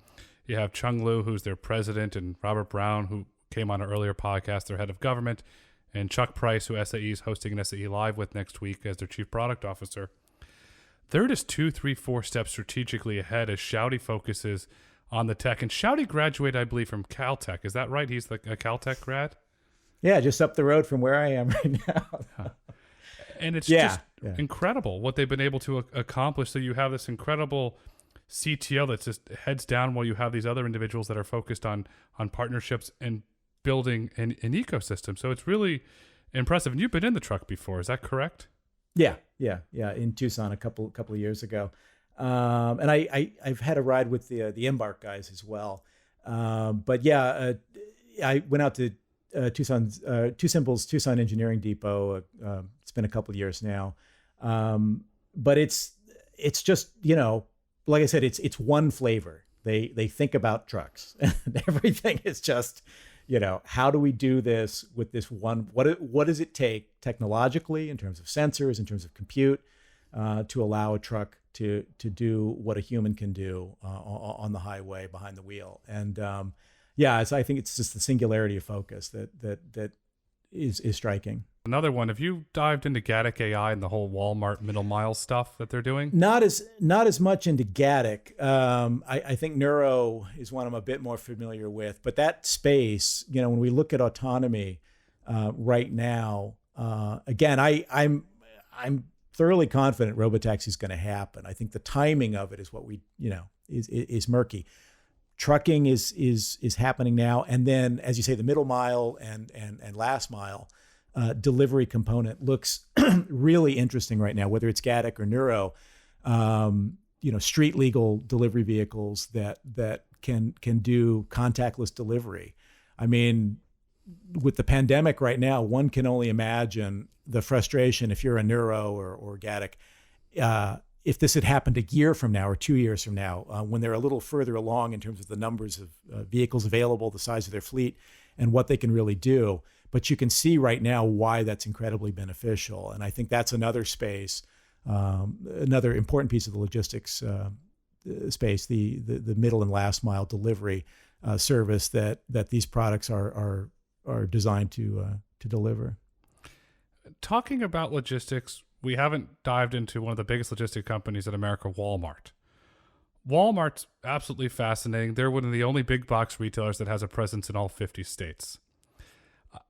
Speaker 1: you have Chung Lu, who's their president, and Robert Brown, who came on an earlier podcast, their head of government, and Chuck Price, who SAE is hosting an SAE Live with next week as their chief product officer. They're just 2, 3, 4 steps strategically ahead as Shouty focuses on the tech. And Shouty graduated, I believe, from Caltech. Is that right? He's a Caltech grad?
Speaker 2: Yeah, just up the road from where I am right now.
Speaker 1: And it's just incredible what they've been able to accomplish. So you have this incredible CTO that just heads down while you have these other individuals that are focused on partnerships and building an ecosystem. So it's really impressive. And you've been in the truck before, is that correct?
Speaker 2: Yeah, in Tucson a couple of years ago, and I've had a ride with the Embark guys as well. But yeah, I went out to Too Simple's Tucson Engineering Depot. It's been a couple of years now, but it's just like I said, it's one flavor. They think about trucks, and everything is just. How do we do this with this one? What does it take technologically in terms of sensors, in terms of compute, to allow a truck to do what a human can do on the highway behind the wheel? And I think it's just the singularity of focus that is striking.
Speaker 1: Another one. Have you dived into Gatik AI and the whole Walmart middle mile stuff that they're doing?
Speaker 2: Not as much into Gatik. I think Neuro is one I'm a bit more familiar with. But that space, when we look at autonomy right now, again, I'm thoroughly confident robotaxi is going to happen. I think the timing of it is what is murky. Trucking is happening now, and then, as you say, the middle mile and last mile. Delivery component looks really interesting right now, whether it's Gatik or Neuro, street legal delivery vehicles that can do contactless delivery. I mean, with the pandemic right now, one can only imagine the frustration if you're a Neuro or Gatik. If this had happened a year from now or 2 years from now, when they're a little further along in terms of the numbers of vehicles available, the size of their fleet, and what they can really do. But you can see right now why that's incredibly beneficial. And I think that's another space, another important piece of the logistics space, the middle and last mile delivery service that these products are designed to deliver.
Speaker 1: Talking about logistics, we haven't dived into one of the biggest logistic companies in America, Walmart. Walmart's absolutely fascinating. They're one of the only big box retailers that has a presence in all 50 states.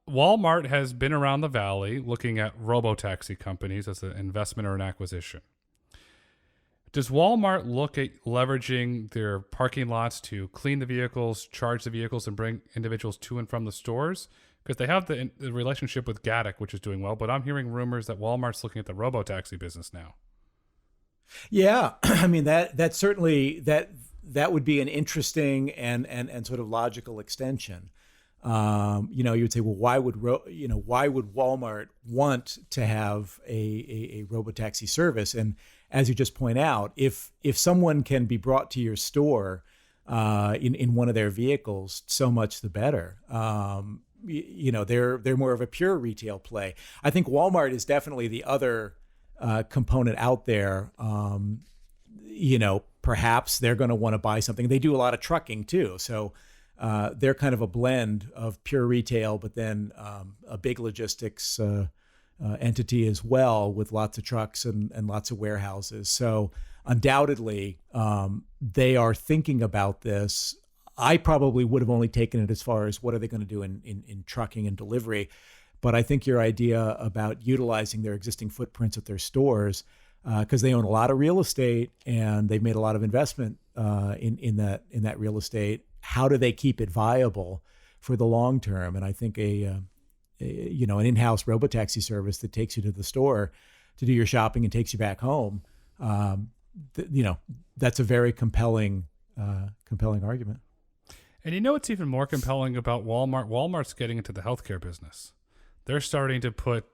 Speaker 1: Walmart has been around the valley looking at robotaxi companies as an investment or an acquisition. Does Walmart look at leveraging their parking lots to clean the vehicles, charge the vehicles, and bring individuals to and from the stores? Because they have the relationship with Gatik, which is doing well, but I'm hearing rumors that Walmart's looking at the robotaxi business now.
Speaker 2: Yeah, I mean that certainly that would be an interesting and sort of logical extension. You would say, well, why would Walmart want to have a robotaxi service? And as you just point out, if someone can be brought to your store in one of their vehicles, so much the better. They're more of a pure retail play. I think Walmart is definitely the other component out there. Perhaps they're going to want to buy something. They do a lot of trucking too, so they're kind of a blend of pure retail, but then a big logistics entity as well, with lots of trucks and lots of warehouses. So undoubtedly, they are thinking about this. I probably would have only taken it as far as what are they going to do in trucking and delivery. But I think your idea about utilizing their existing footprints at their stores, because they own a lot of real estate and they've made a lot of investment in that real estate. How do they keep it viable for the long term? And I think an in-house robotaxi service that takes you to the store to do your shopping and takes you back home, that's a very compelling argument.
Speaker 1: And it's even more compelling about Walmart. Walmart's getting into the healthcare business. They're starting to put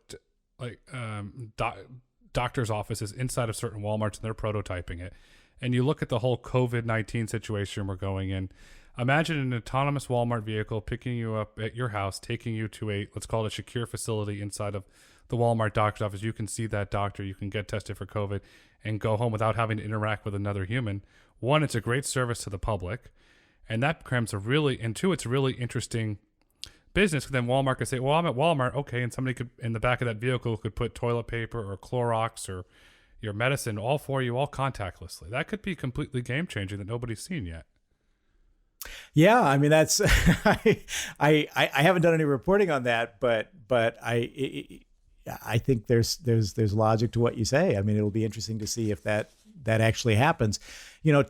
Speaker 1: doctors' offices inside of certain Walmarts, and they're prototyping it. And you look at the whole COVID-19 situation we're going in. Imagine an autonomous Walmart vehicle picking you up at your house, taking you to let's call it a secure facility inside of the Walmart doctor's office. You can see that doctor, you can get tested for COVID and go home without having to interact with another human. One, it's a great service to the public. And that becomes two, it's a really interesting business. Then Walmart could say, well, I'm at Walmart. Okay. And somebody could, in the back of that vehicle, could put toilet paper or Clorox or your medicine all for you, all contactlessly. That could be completely game changing that nobody's seen yet.
Speaker 2: Yeah. I mean, that's, I haven't done any reporting on that, but I think there's logic to what you say. I mean, it'll be interesting to see if that actually happens.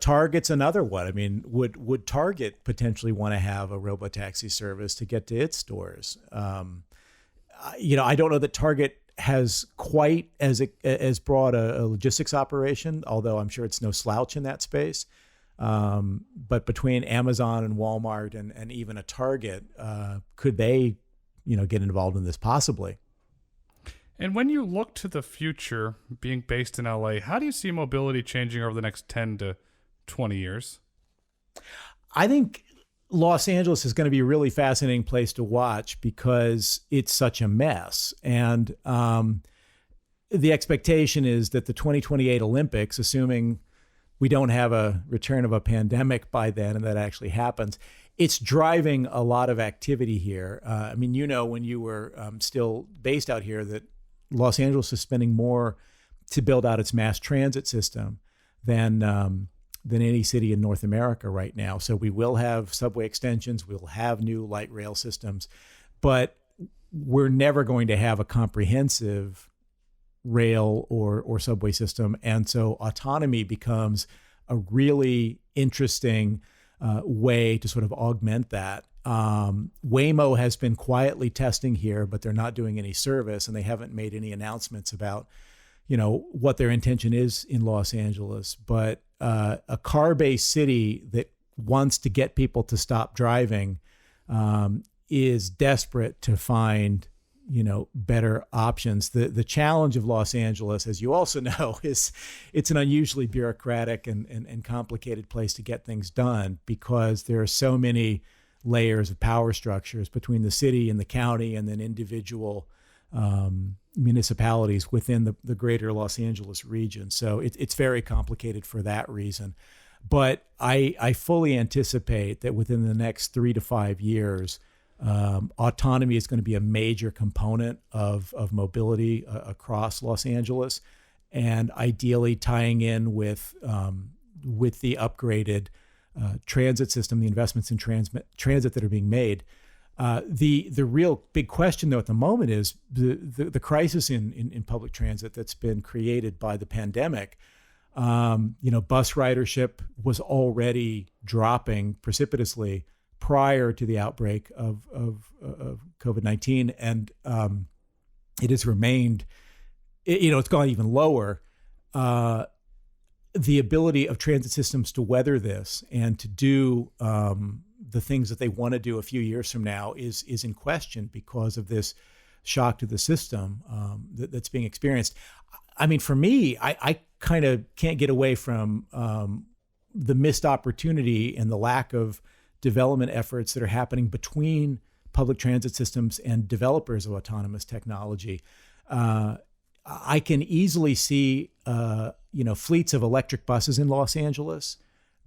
Speaker 2: Target's another one. I mean, would Target potentially want to have a robotaxi service to get to its stores? I don't know that Target has quite as broad a logistics operation, although I'm sure it's no slouch in that space. But between Amazon and Walmart and even a Target, could they, get involved in this possibly?
Speaker 1: And when you look to the future, being based in LA, how do you see mobility changing over the next 10 to 20 years?
Speaker 2: I think Los Angeles is going to be a really fascinating place to watch because it's such a mess. And the expectation is that the 2028 Olympics, assuming we don't have a return of a pandemic by then and that actually happens, it's driving a lot of activity here. I mean, when you were still based out here, that Los Angeles is spending more to build out its mass transit system than any city in North America right now. So we will have subway extensions, we'll have new light rail systems, but we're never going to have a comprehensive rail or subway system. And so autonomy becomes a really interesting way to sort of augment that. Waymo has been quietly testing here, but they're not doing any service, and they haven't made any announcements about, what their intention is in Los Angeles. But a car-based city that wants to get people to stop driving is desperate to find, better options. The challenge of Los Angeles, as you also know, is it's an unusually bureaucratic and complicated place to get things done because there are so many layers of power structures between the city and the county and then individual municipalities within the greater Los Angeles region. So it's very complicated for that reason. But I fully anticipate that within the next 3 to 5 years, autonomy is going to be a major component of mobility across Los Angeles, and ideally tying in with the upgraded transit system, the investments in transit that are being made. The real big question, though, at the moment is the crisis in public transit that's been created by the pandemic. Bus ridership was already dropping precipitously prior to the outbreak of COVID-19, and it has remained. It's gone even lower. The ability of transit systems to weather this and to do the things that they want to do a few years from now is in question because of this shock to the system that's being experienced. I mean, for me, I kind of can't get away from the missed opportunity and the lack of development efforts that are happening between public transit systems and developers of autonomous technology. I can easily see, fleets of electric buses in Los Angeles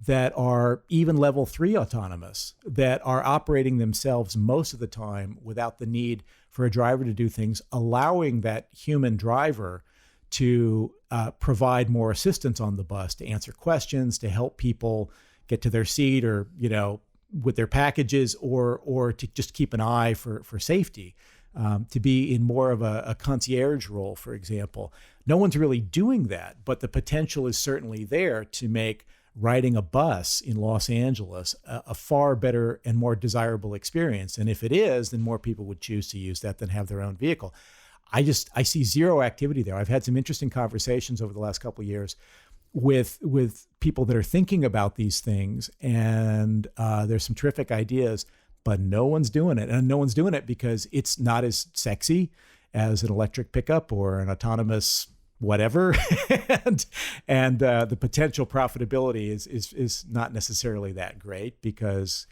Speaker 2: that are even level 3 autonomous, that are operating themselves most of the time without the need for a driver to do things, allowing that human driver to provide more assistance on the bus, to answer questions, to help people get to their seat or, with their packages, or to just keep an eye for safety, to be in more of a concierge role, for example. No one's really doing that, but the potential is certainly there to make riding a bus in Los Angeles a far better and more desirable experience. And if it is, then more people would choose to use that than have their own vehicle. I see zero activity there. I've had some interesting conversations over the last couple of years with people that are thinking about these things, and there's some terrific ideas, but no one's doing it. And no one's doing it because it's not as sexy as an electric pickup or an autonomous whatever. and the potential profitability is not necessarily that great, because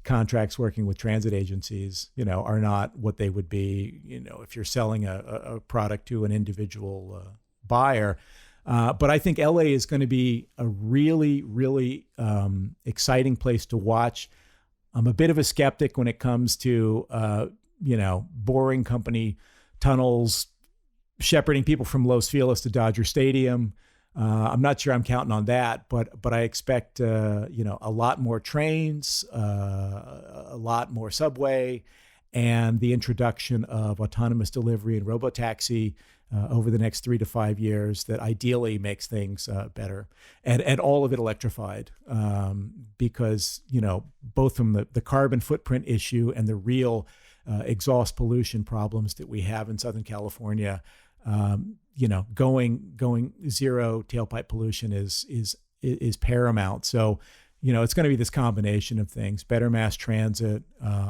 Speaker 2: contracts working with transit agencies, are not what they would be, if you're selling a product to an individual buyer. But I think LA is going to be a really, really exciting place to watch. I'm a bit of a skeptic when it comes to, boring company tunnels, shepherding people from Los Feliz to Dodger Stadium. I'm not sure I'm counting on that, but I expect, a lot more trains, a lot more subway, and the introduction of autonomous delivery and robotaxi over the next 3 to 5 years that ideally makes things better, and all of it electrified, because, both from the carbon footprint issue and the real exhaust pollution problems that we have in Southern California, going zero tailpipe pollution is paramount. So, it's going to be this combination of things: better mass transit,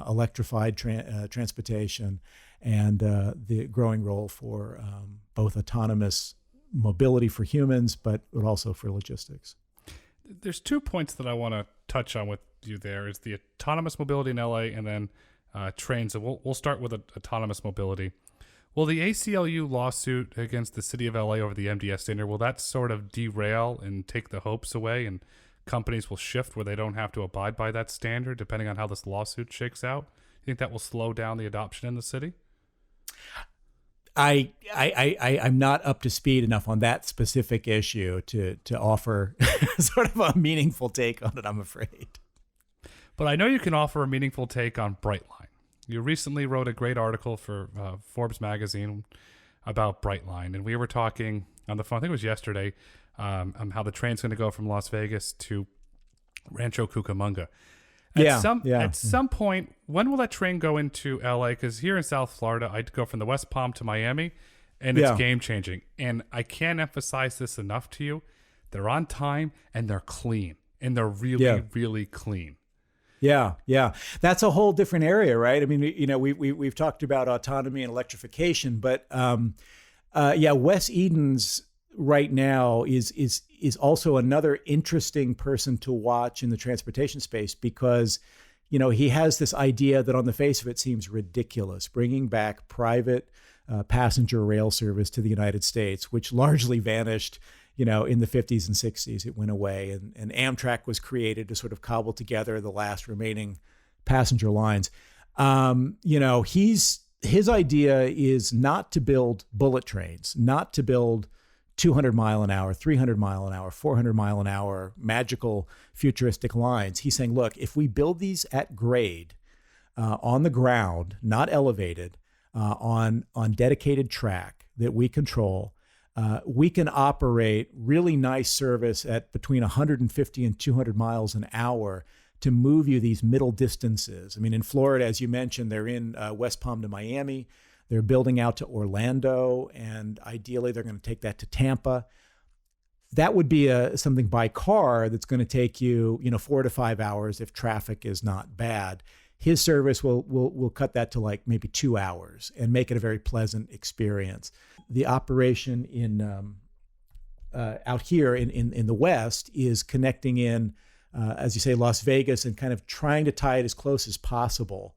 Speaker 2: electrified transportation, and the growing role for both autonomous mobility for humans, but also for logistics.
Speaker 1: There's 2 points that I want to touch on with you. There is the autonomous mobility in LA, and then trains. So we'll start with autonomous mobility. Will the ACLU lawsuit against the city of LA over the MDS standard, will that sort of derail and take the hopes away, and companies will shift where they don't have to abide by that standard, depending on how this lawsuit shakes out? You think that will slow down the adoption in the city?
Speaker 2: I'm not up to speed enough on that specific issue to offer sort of a meaningful take on it, I'm afraid.
Speaker 1: But I know you can offer a meaningful take on Brightline. You recently wrote a great article for Forbes magazine about Brightline, and we were talking on the phone, I think it was yesterday, how the train's going to go from Las Vegas to Rancho Cucamonga. At some point, when will that train go into LA? Because here in South Florida, I'd go from the West Palm to Miami, and it's game changing. And I can't emphasize this enough to you. They're on time, and they're clean, and they're really, really clean.
Speaker 2: Yeah. That's a whole different area, right? I mean, we've talked about autonomy and electrification, but Wes Edens right now is also another interesting person to watch in the transportation space, because, he has this idea that on the face of it seems ridiculous, bringing back private passenger rail service to the United States, which largely vanished in the 50s and 60s. It went away, and Amtrak was created to sort of cobble together the last remaining passenger lines. His idea is not to build bullet trains, not to build 200 mile an hour, 300 mile an hour, 400 mile an hour, magical futuristic lines. He's saying, look, if we build these at grade, on the ground, not elevated, on dedicated track that we control, we can operate really nice service at between 150 and 200 miles an hour to move you these middle distances. I mean, in Florida, as you mentioned, they're in West Palm to Miami. They're building out to Orlando, and ideally they're going to take that to Tampa. That would be something by car that's going to take you, 4 to 5 hours if traffic is not bad. His service will cut that to like maybe 2 hours and make it a very pleasant experience. The operation in out here in the West is connecting in, as you say, Las Vegas, and kind of trying to tie it as close as possible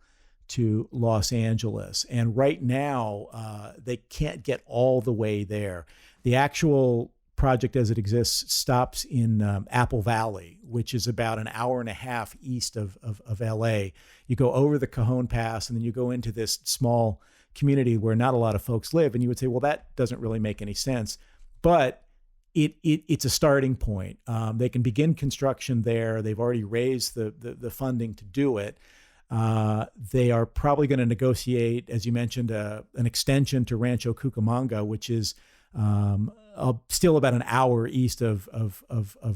Speaker 2: to Los Angeles. And right now, they can't get all the way there. The actual project as it exists stops in Apple Valley, which is about an hour and a half east of LA. You go over the Cajon Pass, and then you go into this small community where not a lot of folks live. And you would say, well, that doesn't really make any sense. But it's a starting point. They can begin construction there. They've already raised the funding to do it. They are probably going to negotiate, as you mentioned, an extension to Rancho Cucamonga, which is still about an hour east of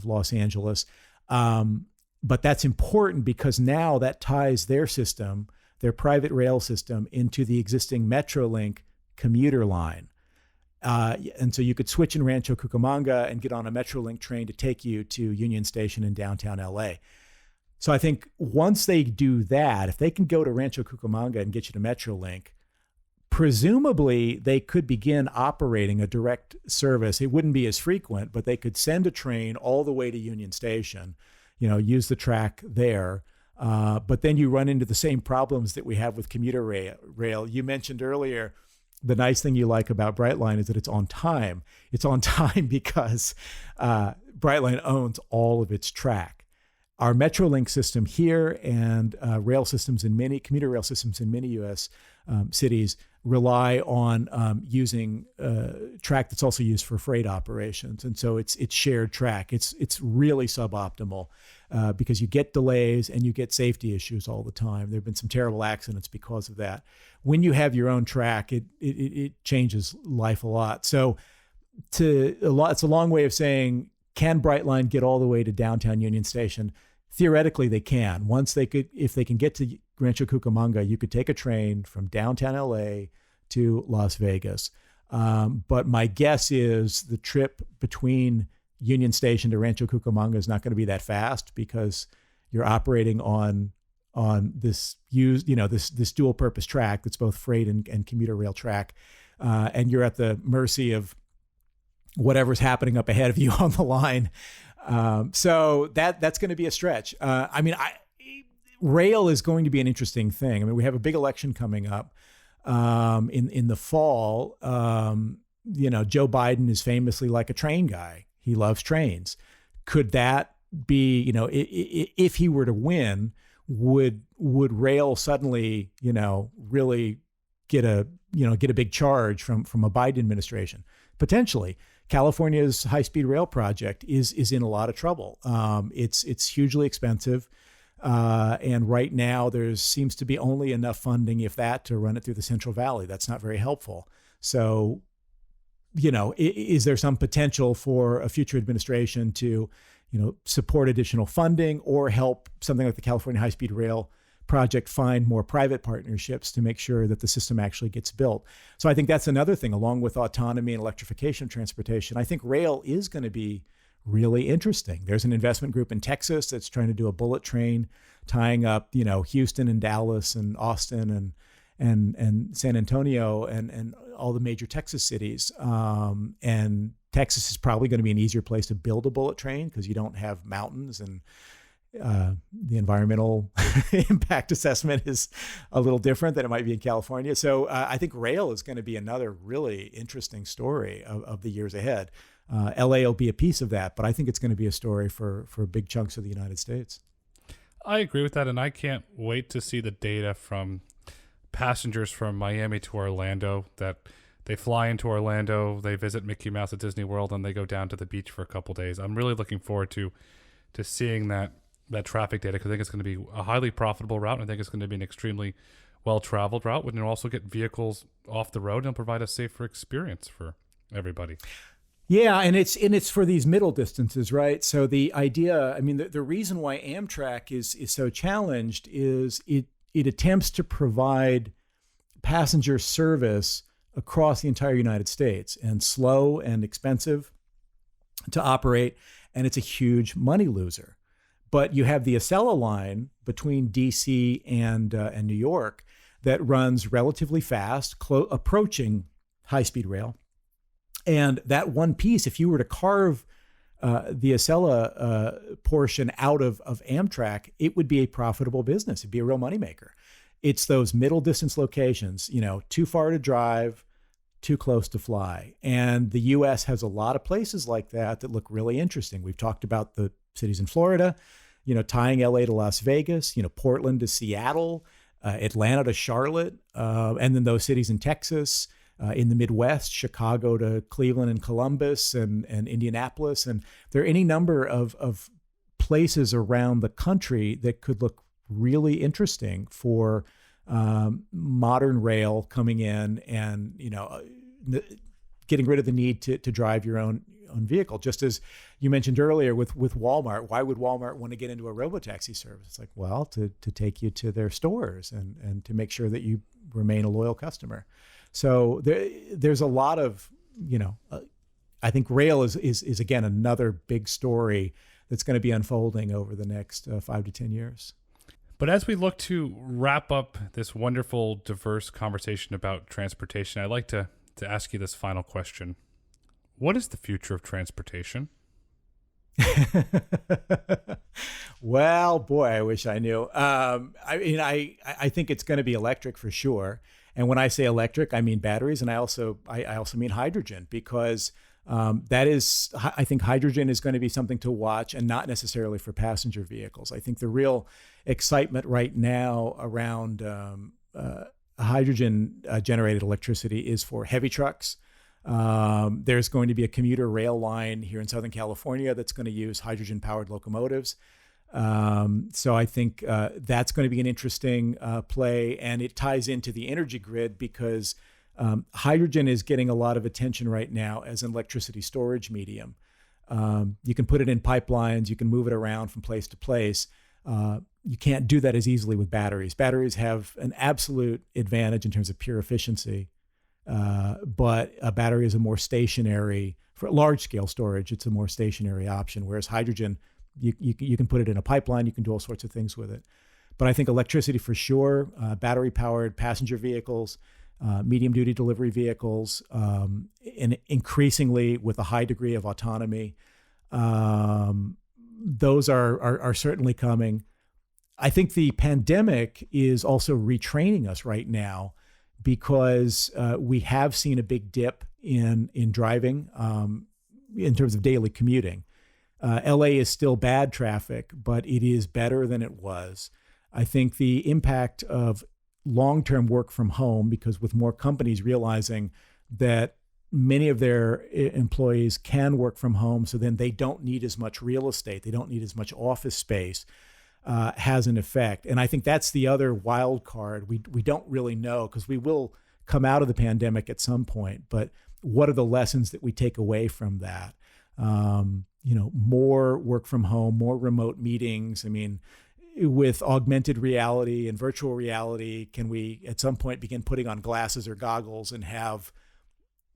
Speaker 2: Los Angeles. But that's important because now that ties their system, their private rail system, into the existing Metrolink commuter line. And so you could switch in Rancho Cucamonga and get on a Metrolink train to take you to Union Station in downtown LA. So I think once they do that, if they can go to Rancho Cucamonga and get you to Metrolink, presumably they could begin operating a direct service. It wouldn't be as frequent, but they could send a train all the way to Union Station, use the track there. But then you run into the same problems that we have with commuter rail. You mentioned earlier, the nice thing you like about Brightline is that it's on time. It's on time because Brightline owns all of its track. Our Metrolink system here and commuter rail systems in many U.S. Cities rely on using track that's also used for freight operations, and so it's shared track. It's really suboptimal because you get delays and you get safety issues all the time. There have been some terrible accidents because of that. When you have your own track, it changes life a lot. So it's a long way of saying, can Brightline get all the way to downtown Union Station? Theoretically, they can. If they can get to Rancho Cucamonga, you could take a train from downtown LA to Las Vegas. But my guess is the trip between Union Station to Rancho Cucamonga is not going to be that fast because you're operating on this this dual purpose track that's both freight and commuter rail track, and you're at the mercy of whatever's happening up ahead of you on the line. So that's going to be a stretch. Rail is going to be an interesting thing. I mean, we have a big election coming up in the fall. Joe Biden is famously like a train guy. He loves trains. Could that be, if he were to win, would rail suddenly, really get a big charge from a Biden administration? Potentially. California's high-speed rail project is in a lot of trouble. It's hugely expensive. And right now there seems to be only enough funding, if that, to run it through the Central Valley. That's not very helpful. So, is there some potential for a future administration to, support additional funding or help something like the California high-speed rail project find more private partnerships to make sure that the system actually gets built? So I think that's another thing, along with autonomy and electrification of transportation. I think rail is going to be really interesting. There's an investment group in Texas that's trying to do a bullet train tying up, Houston and Dallas and Austin and San Antonio and all the major Texas cities. And Texas is probably going to be an easier place to build a bullet train because you don't have mountains, and the environmental impact assessment is a little different than it might be in California. So I think rail is going to be another really interesting story of the years ahead. LA will be a piece of that, but I think it's going to be a story for big chunks of the United States.
Speaker 1: I agree with that, and I can't wait to see the data from passengers from Miami to Orlando, that they fly into Orlando, they visit Mickey Mouse at Disney World, and they go down to the beach for a couple days. I'm really looking forward to seeing that traffic data, because I think it's going to be a highly profitable route, and I think it's going to be an extremely well-traveled route, and it'll also get vehicles off the road and provide a safer experience for everybody.
Speaker 2: Yeah, and it's for these middle distances, right? So the idea, the reason why Amtrak is so challenged is it attempts to provide passenger service across the entire United States, and slow and expensive to operate, and it's a huge money loser. But you have the Acela line between DC and New York that runs relatively fast, approaching high-speed rail. And that one piece, if you were to carve the Acela portion out of Amtrak, it would be a profitable business. It'd be a real moneymaker. It's those middle distance locations, too far to drive, too close to fly. And the U.S. has a lot of places like that that look really interesting. We've talked about the cities in Florida, tying L.A. to Las Vegas, Portland to Seattle, Atlanta to Charlotte, and then those cities in Texas, in the Midwest, Chicago to Cleveland and Columbus and Indianapolis. And there are any number of places around the country that could look really interesting for modern rail coming in and, getting rid of the need to drive your own vehicle. Just as you mentioned earlier with Walmart, why would Walmart want to get into a robotaxi service? It's like, well, to take you to their stores and to make sure that you remain a loyal customer. So there's a lot of, I think rail is again, another big story that's going to be unfolding over the next 5 to 10 years.
Speaker 1: But as we look to wrap up this wonderful, diverse conversation about transportation, I'd like to ask you this final question. What is the future of transportation?
Speaker 2: Well, boy, I wish I knew. I think it's going to be electric for sure. And when I say electric, I mean batteries, and I also mean hydrogen, because I think hydrogen is going to be something to watch, and not necessarily for passenger vehicles. I think the real excitement right now around hydrogen generated electricity is for heavy trucks. There's going to be a commuter rail line here in Southern California that's going to use hydrogen powered locomotives. So I think that's going to be an interesting play, and it ties into the energy grid because hydrogen is getting a lot of attention right now as an electricity storage medium. You can put it in pipelines, you can move it around from place to place. You can't do that as easily with batteries. Batteries have an absolute advantage in terms of pure efficiency, but a battery is a more stationary, for large scale storage, it's a more stationary option, whereas hydrogen, you can put it in a pipeline, you can do all sorts of things with it. But I think electricity for sure, battery powered passenger vehicles, medium duty delivery vehicles, and increasingly with a high degree of autonomy. Those are certainly coming. I think the pandemic is also retraining us right now because we have seen a big dip in driving in terms of daily commuting. LA is still bad traffic, but it is better than it was. I think the impact of long-term work from home, because with more companies realizing that many of their employees can work from home, so then they don't need as much real estate, they don't need as much office space, has an effect. And I think that's the other wild card. We don't really know, because we will come out of the pandemic at some point, but what are the lessons that we take away from that? More work from home, more remote meetings. I mean, with augmented reality and virtual reality, can we at some point begin putting on glasses or goggles and have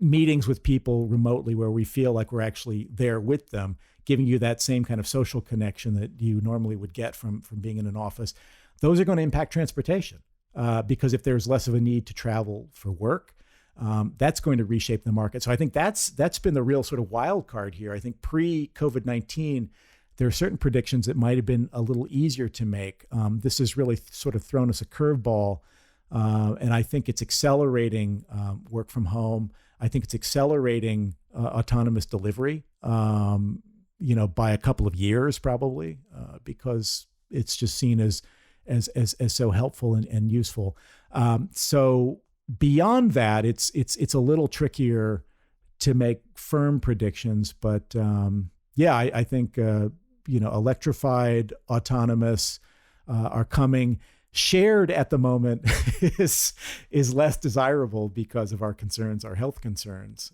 Speaker 2: meetings with people remotely where we feel like we're actually there with them, giving you that same kind of social connection that you normally would get from being in an office? Those are going to impact transportation because if there's less of a need to travel for work, that's going to reshape the market. So I think that's been the real sort of wild card here. I think pre-COVID-19, there are certain predictions that might have been a little easier to make. This has really sort of thrown us a curveball, and I think it's accelerating work from home. I think it's accelerating autonomous delivery, by a couple of years probably, because it's just seen as so helpful and useful. So beyond that, it's a little trickier to make firm predictions, but I think electrified, autonomous are coming. Shared at the moment is less desirable because of our concerns, our health concerns.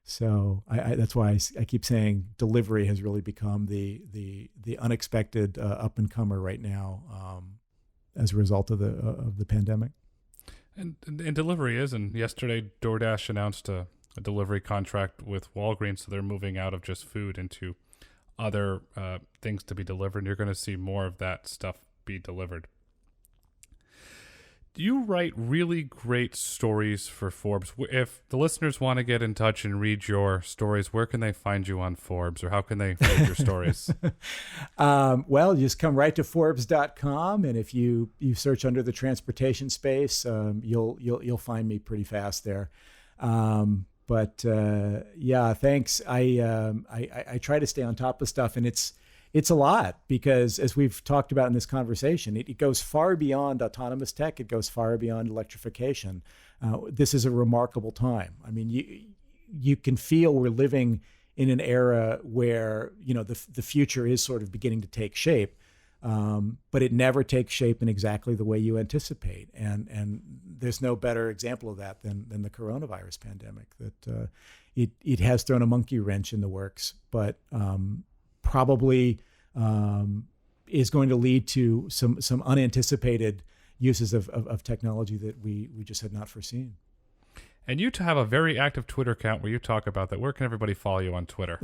Speaker 2: So that's why I keep saying delivery has really become the unexpected up and comer right now as a result of the pandemic.
Speaker 1: And delivery is, and yesterday DoorDash announced a delivery contract with Walgreens, so they're moving out of just food into other things to be delivered, and you're going to see more of that stuff be delivered. You write really great stories for Forbes. If the listeners want to get in touch and read your stories, where can they find you on Forbes, or how can they read your stories?
Speaker 2: Well, just come right to Forbes.com, and if you search under the transportation space, you'll find me pretty fast there. Yeah, thanks. I try to stay on top of stuff, and it's a lot because, as we've talked about in this conversation, it goes far beyond autonomous tech. It goes far beyond electrification. This is a remarkable time. I mean, you can feel we're living in an era where, the future is sort of beginning to take shape, but it never takes shape in exactly the way you anticipate. And there's no better example of that than the coronavirus pandemic. That it has thrown a monkey wrench in the works, but probably is going to lead to some unanticipated uses of technology that we just had not foreseen.
Speaker 1: And you have a very active Twitter account where you talk about that. Where can everybody follow you on Twitter?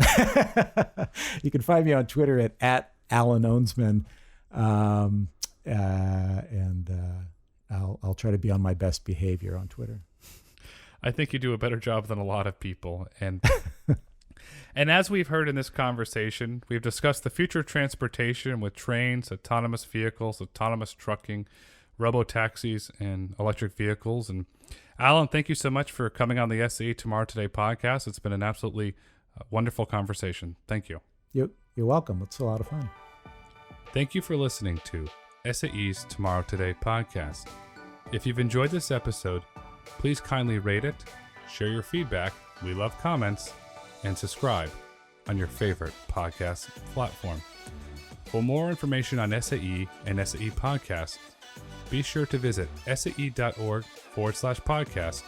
Speaker 2: You can find me on Twitter at Alan Ohnsman, I'll try to be on my best behavior on Twitter.
Speaker 1: I think you do a better job than a lot of people. And and as we've heard in this conversation, we've discussed the future of transportation with trains, autonomous vehicles, autonomous trucking, robo-taxis, and electric vehicles. And Alan, thank you so much for coming on the SAE Tomorrow Today podcast. It's been an absolutely wonderful conversation. Thank you.
Speaker 2: You're welcome. It's a lot of fun.
Speaker 1: Thank you for listening to SAE's Tomorrow Today podcast. If you've enjoyed this episode, please kindly rate it, share your feedback, we love comments, and subscribe on your favorite podcast platform. For more information on SAE and SAE podcasts, be sure to visit sae.org/podcast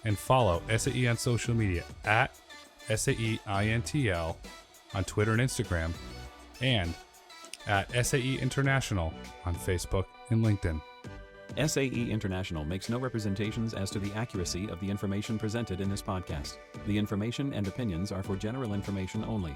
Speaker 1: and follow SAE on social media at SAEINTL on Twitter and Instagram, and at SAE International on Facebook and LinkedIn.
Speaker 3: SAE International makes no representations as to the accuracy of the information presented in this podcast. The information and opinions are for general information only